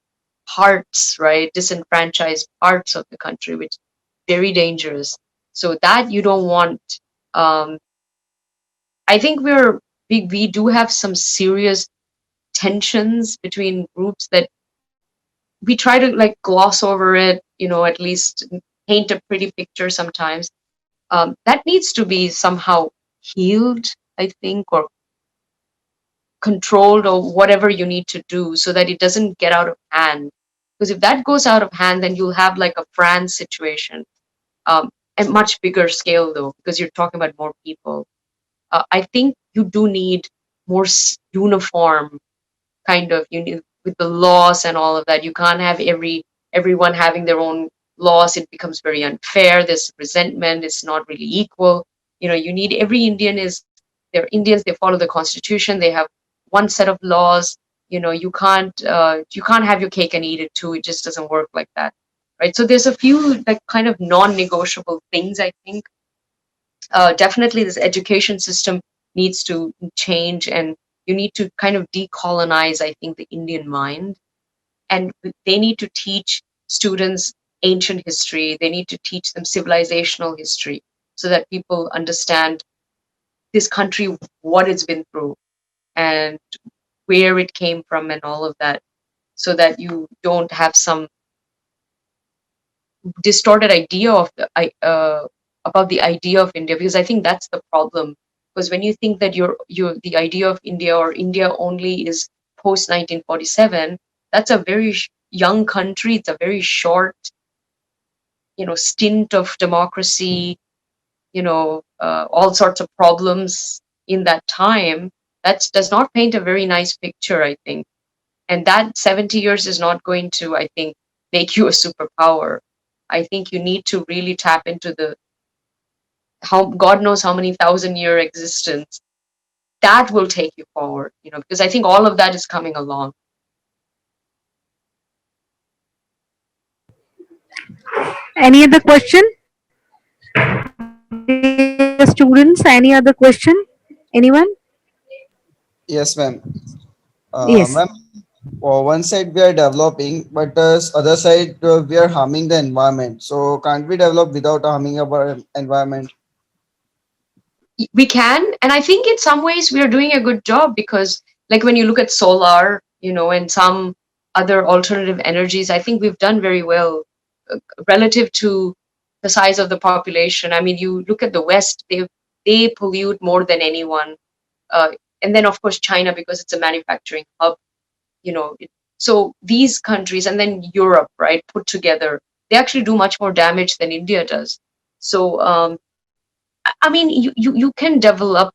parts, right? Disenfranchised parts of the country, which is very dangerous. So that you don't want. Um, I think we do have some serious tensions between groups that we try to like gloss over it, at least paint a pretty picture sometimes. That needs to be somehow healed, I think, or controlled, or whatever you need to do so that it doesn't get out of hand. Because if that goes out of hand, then you'll have like a France situation, at much bigger scale though, because you're talking about more people. I think you do need more uniform kind of, you need, with the laws and all of that. You can't have everyone having their own laws. It becomes very unfair. There's resentment. It's not really equal. You need, every Indian is, they're Indians. They follow the constitution. They have one set of laws. You can't have your cake and eat it too. It just doesn't work like that, right? So there's a few like kind of non-negotiable things, I think. Definitely this education system needs to change, and you need to kind of decolonize, I think, the Indian mind. And they need to teach students ancient history. They need to teach them civilizational history, so that people understand this country, what it's been through. and where it came from and all of that, so that you don't have some distorted idea of about the idea of India, because I think that's the problem. Because when you think that you're the idea of India, or India only is post 1947, that's a very young country. It's a very short, stint of democracy. All sorts of problems in that time. That does not paint a very nice picture, I think. And that 70 years is not going to, I think, make you a superpower. I think you need to really tap into the how God knows how many thousand-year existence that will take you forward, because I think all of that is coming along. Any other question? Dear students, any other question? Anyone? Yes, ma'am. Yes. Ma'am, on one side we are developing, but other side we are harming the environment. So can't we develop without harming our environment? We can, and I think in some ways we are doing a good job, because like when you look at solar, and some other alternative energies, I think we've done very well, relative to the size of the population. I mean, you look at the West, they pollute more than anyone. uh, and then of course China, because it's a manufacturing hub, so these countries, and then Europe, right, put together, they actually do much more damage than India does. So I mean, you can develop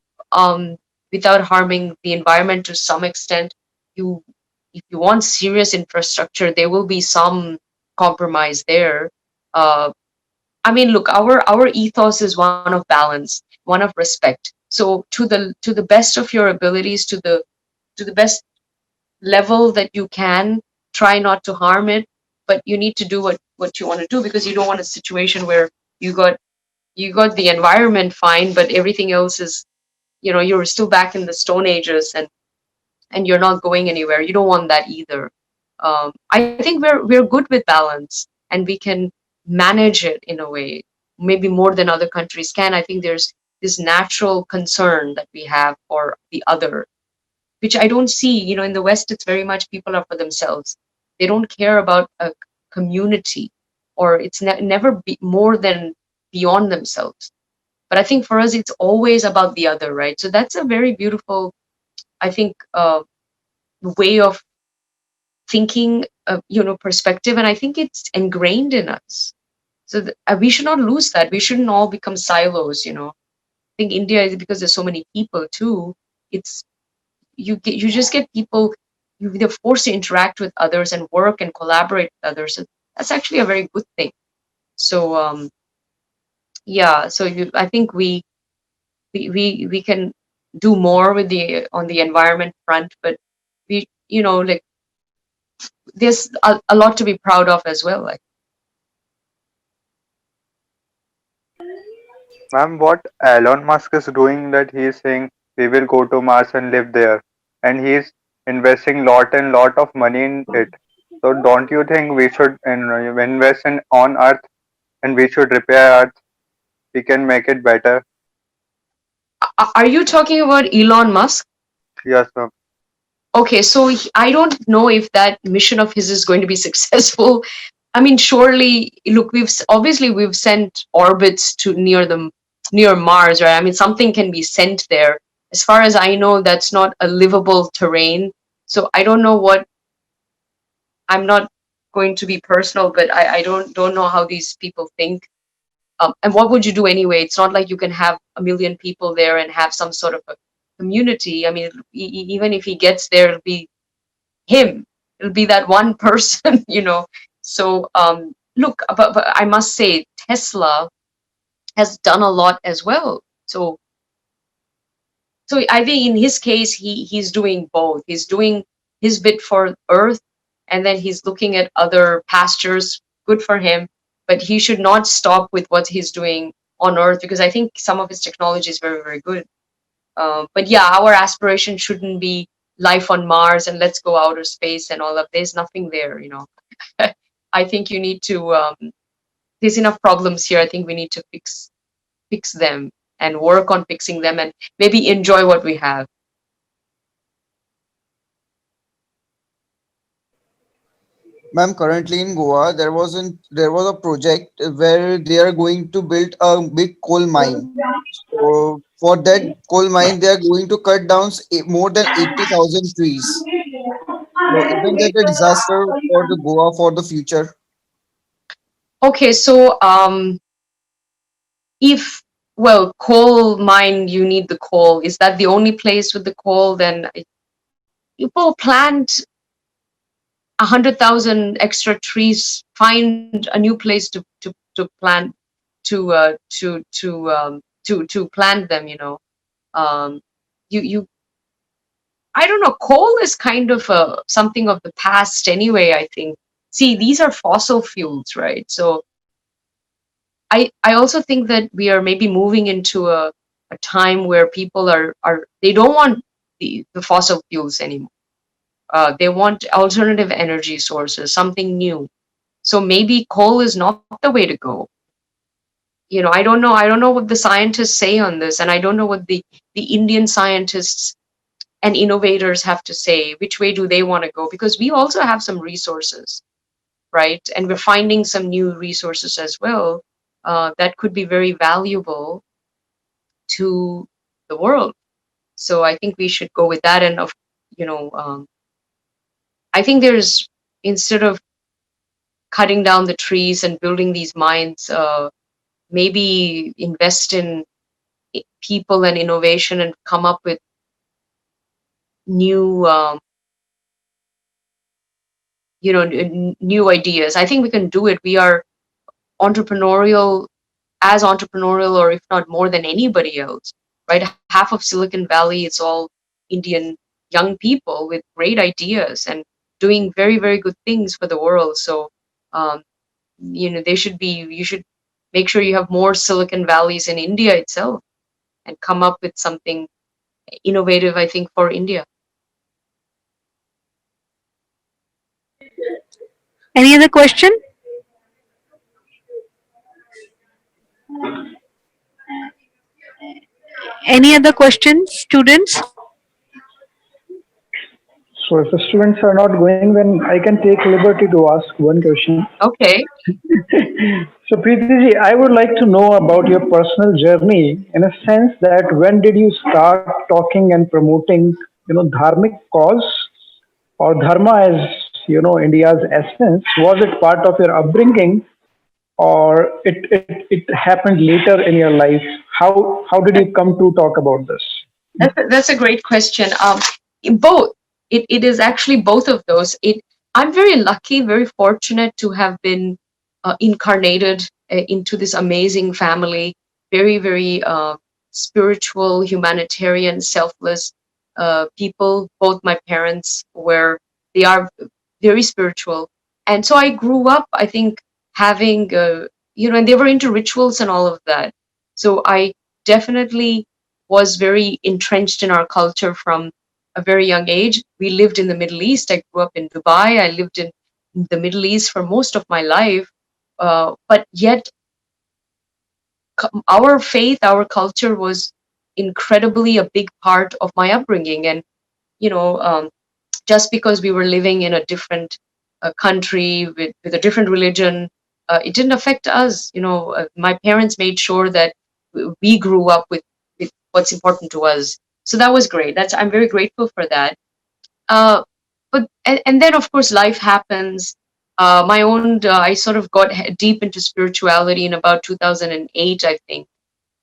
without harming the environment to some extent. You, if you want serious infrastructure, there will be some compromise there. Uh, I mean, look, our ethos is one of balance, one of respect. So to the best of your abilities, to the best level that you can, try not to harm it, but you need to do what you want to do, because you don't want a situation where you got you got the environment fine, but everything else is, you're still back in the Stone Ages, and you're not going anywhere. You don't want that either. I think we're good with balance, and we can manage it in a way, maybe more than other countries can. I think there's this natural concern that we have for the other, which I don't see. In the West, it's very much people are for themselves. They don't care about a community, or it's never more than beyond themselves. But I think for us, it's always about the other, right? So that's a very beautiful, I think, way of thinking, perspective, and I think it's ingrained in us. So we should not lose that. We shouldn't all become silos. I think India is, because there's so many people too. It's you just get people. They're forced to interact with others and work and collaborate with others. So that's actually a very good thing. So yeah. So I think we can do more with the on the environment front, but we like there's a lot to be proud of as well. Like, Ma'am, what Elon Musk is doing, that he is saying we will go to Mars and live there, and he's investing lot and lot of money in it. So don't you think we should invest in on Earth, and we should repair Earth? We can make it better. are you talking about Elon Musk? Yes, ma'am. Okay, so I don't know if that mission of his is going to be successful. I mean, surely, look, obviously we've sent orbits to near Mars, right? I mean, something can be sent there. As far as I know, that's not a livable terrain. So I don't know what. I'm not going to be personal, but I don't know how these people think. And what would you do anyway? It's not like you can have a million people there and have some sort of a community. I mean, even if he gets there, it'll be him. It'll be that one person, So look, but I must say, Tesla has done a lot as well. So I think in his case, he's doing both. He's doing his bit for Earth, and then he's looking at other pastures. Good for him, but he should not stop with what he's doing on Earth, because I think some of his technology is very, very good. But yeah, our aspiration shouldn't be life on Mars and let's go outer space and all of. There's nothing there. I think you need to. There's enough problems here. I think we need to fix them and work on fixing them, and maybe enjoy what we have. Ma'am, currently in Goa, there was a project where they are going to build a big coal mine. So for that coal mine, they are going to cut down more than 80,000 trees. So isn't that a disaster for the Goa for the future? Okay, so if, well, coal mine, you need the coal. Is that the only place with the coal? Then people plant 100,000 extra trees. Find a new place to plant to plant them. You I don't know. Coal is kind of something of the past anyway. I think. See, these are fossil fuels, right? So I also think that we are maybe moving into a time where people are they don't want the fossil fuels anymore. They want alternative energy sources, something new. So maybe coal is not the way to go. I don't know. I don't know what the scientists say on this, and I don't know what the Indian scientists and innovators have to say. Which way do they want to go? Because we also have some resources, right? And we're finding some new resources as well that could be very valuable to the world. So I think we should go with that. And I think there's, instead of cutting down the trees and building these mines, maybe invest in people and innovation and come up with new, new ideas. I think we can do it. We are entrepreneurial, as entrepreneurial, or if not more than anybody else, right? Half of Silicon Valley, it's all Indian young people with great ideas and doing very, very good things for the world. So, um, you should make sure you have more Silicon Valleys in India itself and come up with something innovative, I think, for India. Any other question? Any other questions, students? So if the students are not going, then I can take liberty to ask one question. Okay. So Preeti ji, I would like to know about your personal journey in a sense that when did you start talking and promoting, dharmic cause or dharma as, India's essence? Was it part of your upbringing or it happened later in your life? How did you come to talk about this? That's a great question. Both. It is actually both of those. I'm very lucky, very fortunate to have been incarnated into this amazing family. Very, very spiritual, humanitarian, selfless people. Both my parents they are very spiritual, and so I grew up, I think, having and they were into rituals and all of that. So I definitely was very entrenched in our culture from a very young age. We lived in the Middle East. I grew up in Dubai. I lived in the Middle East for most of my life. But yet, our faith, our culture was incredibly a big part of my upbringing. And, you know, um, just because we were living in a different country with a different religion, it didn't affect us. My parents made sure that we grew up with what's important to us. So that was great. I'm very grateful for that. Uh, and then of course life happens. I sort of got deep into spirituality in about 2008, I think,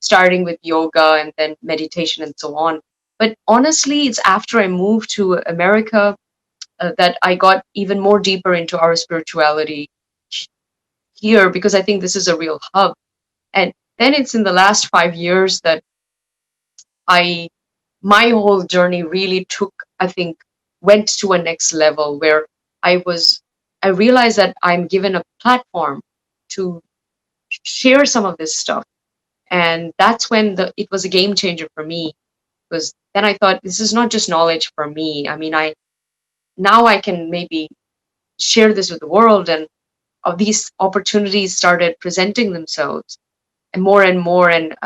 starting with yoga and then meditation and so on. But honestly, it's after I moved to America that I got even more deeper into our spirituality here, because I think this is a real hub. And then it's in the last 5 years that I my whole journey really I think, went to a next level where I realized that I'm given a platform to share some of this stuff. And that's when it was a game changer for me, because then I thought, this is not just knowledge for me. I mean, now I can maybe share this with the world, and these opportunities started presenting themselves and more. And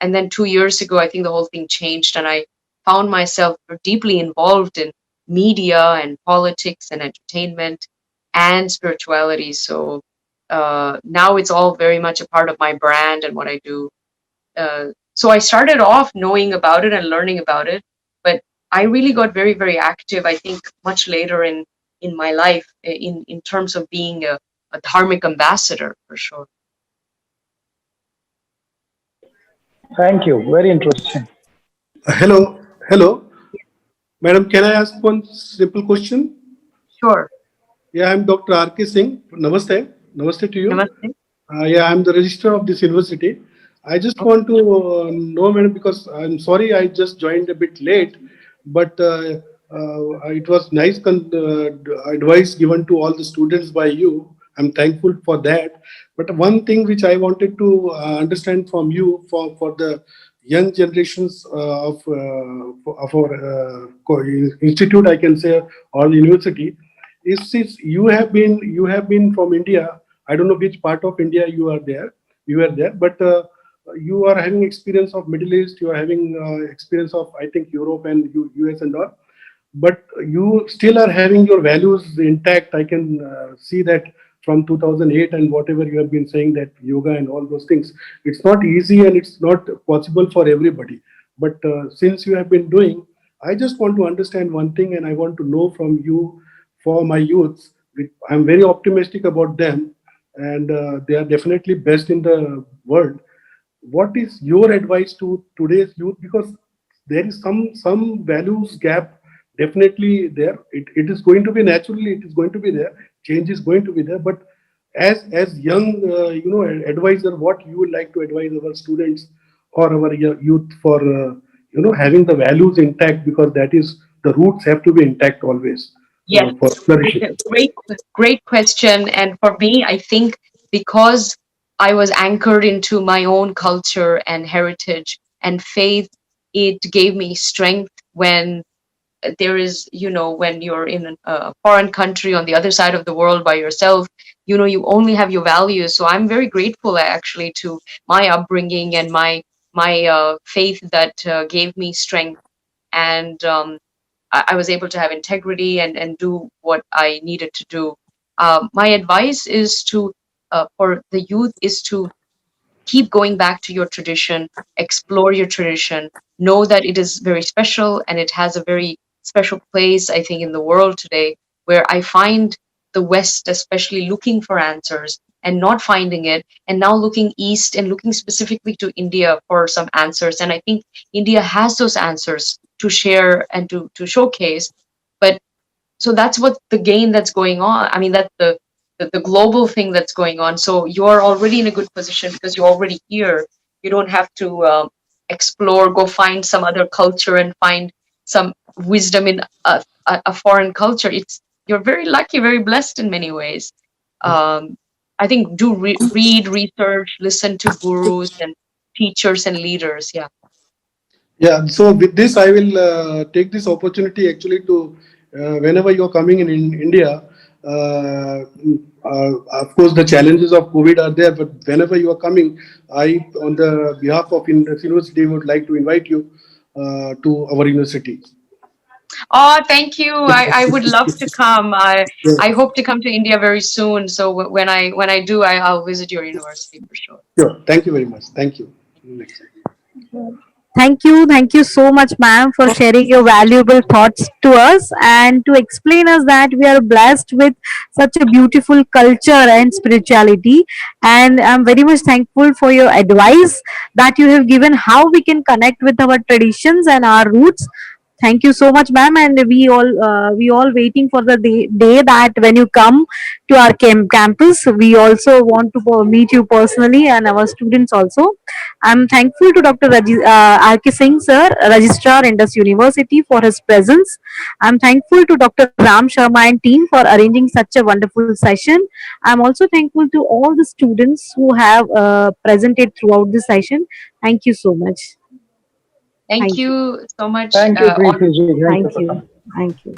then 2 years ago, I think the whole thing changed, and I found myself deeply involved in media and politics and entertainment. and spirituality. So now it's all very much a part of my brand and what I do. So I started off knowing about it and learning about it, but I really got very, very active, I think, much later in my life in terms of being a dharmic ambassador, for sure. Thank you. Very interesting. Hello, hello, madam. Can I ask one simple question? Sure. Yeah, I'm Dr. R.K. Singh. Namaste. Namaste to you. Namaste. Yeah, I'm the registrar of this university. I just want to know, madam, because I'm sorry I just joined a bit late, but it was nice advice given to all the students by you. I'm thankful for that. But one thing which I wanted to understand from you for the young generations of our institute, I can say, or university, is you have been from India. I don't know which part of India you are there, but you are having experience of Middle East. You are having experience of, I think, Europe and US and all. But you still are having your values intact. I can see that from 2008 and whatever you have been saying, that yoga and all those things. It's not easy and it's not possible for everybody. But since you have been doing, I just want to understand one thing, and I want to know from you for my youths. I'm very optimistic about them, and they are definitely best in the world. What is your advice to today's youth? Because there is some values gap definitely there. It is going to be, naturally it is going to be there. Change is going to be there. But as young advisor, what you would like to advise our students or our youth for having the values intact, because that is, the roots have to be intact always Yes, for flourishing. great question. And for me, I think because I was anchored into my own culture and heritage and faith, it gave me strength when there is, when you're in a foreign country on the other side of the world by yourself, you only have your values. So I'm very grateful actually to my upbringing and my faith that gave me strength. And I was able to have integrity and do what I needed to do. My advice is for the youth is to keep going back to your tradition, explore your tradition, know that it is very special and it has a very special place, I think, in the world today, where I find the West, especially looking for answers and not finding it, and now looking east and looking specifically to India for some answers. And I think India has those answers to share and to showcase. But so that's what the game that's going on. I mean, that's the global thing that's going on. So you're already in a good position because you're already here. You don't have to explore, go find some other culture and find some wisdom in a foreign culture. You're very lucky, very blessed in many ways. I think do read, research, listen to gurus and teachers and leaders. Yeah. Yeah, so with this, I will take this opportunity actually to, whenever you're coming in India, of course, the challenges of COVID are there, but whenever you are coming, I, on the behalf of Indus University, would like to invite you to our university. Oh, thank you. I would love to come. Yeah, I hope to come to India very soon. So when I do, I'll visit your university for sure. sure. Thank you very much. Thank you. Next. Thank you so much, ma'am, for sharing your valuable thoughts to us and to explain us that we are blessed with such a beautiful culture and spirituality. And I'm very much thankful for your advice that you have given how we can connect with our traditions and our roots. Thank you so much, ma'am, and we all waiting for the day that when you come to our campus, we also want to meet you personally and our students also. I'm thankful to Dr. R.K. Singh, sir, Registrar Indus University, for his presence. I'm thankful to Dr. Ram Sharma and team for arranging such a wonderful session. I'm also thankful to all the students who have presented throughout the session. Thank you so much. Thank Thank you. you so much. Thank you, Preeti ji. Thank you. Thank you. Thank you.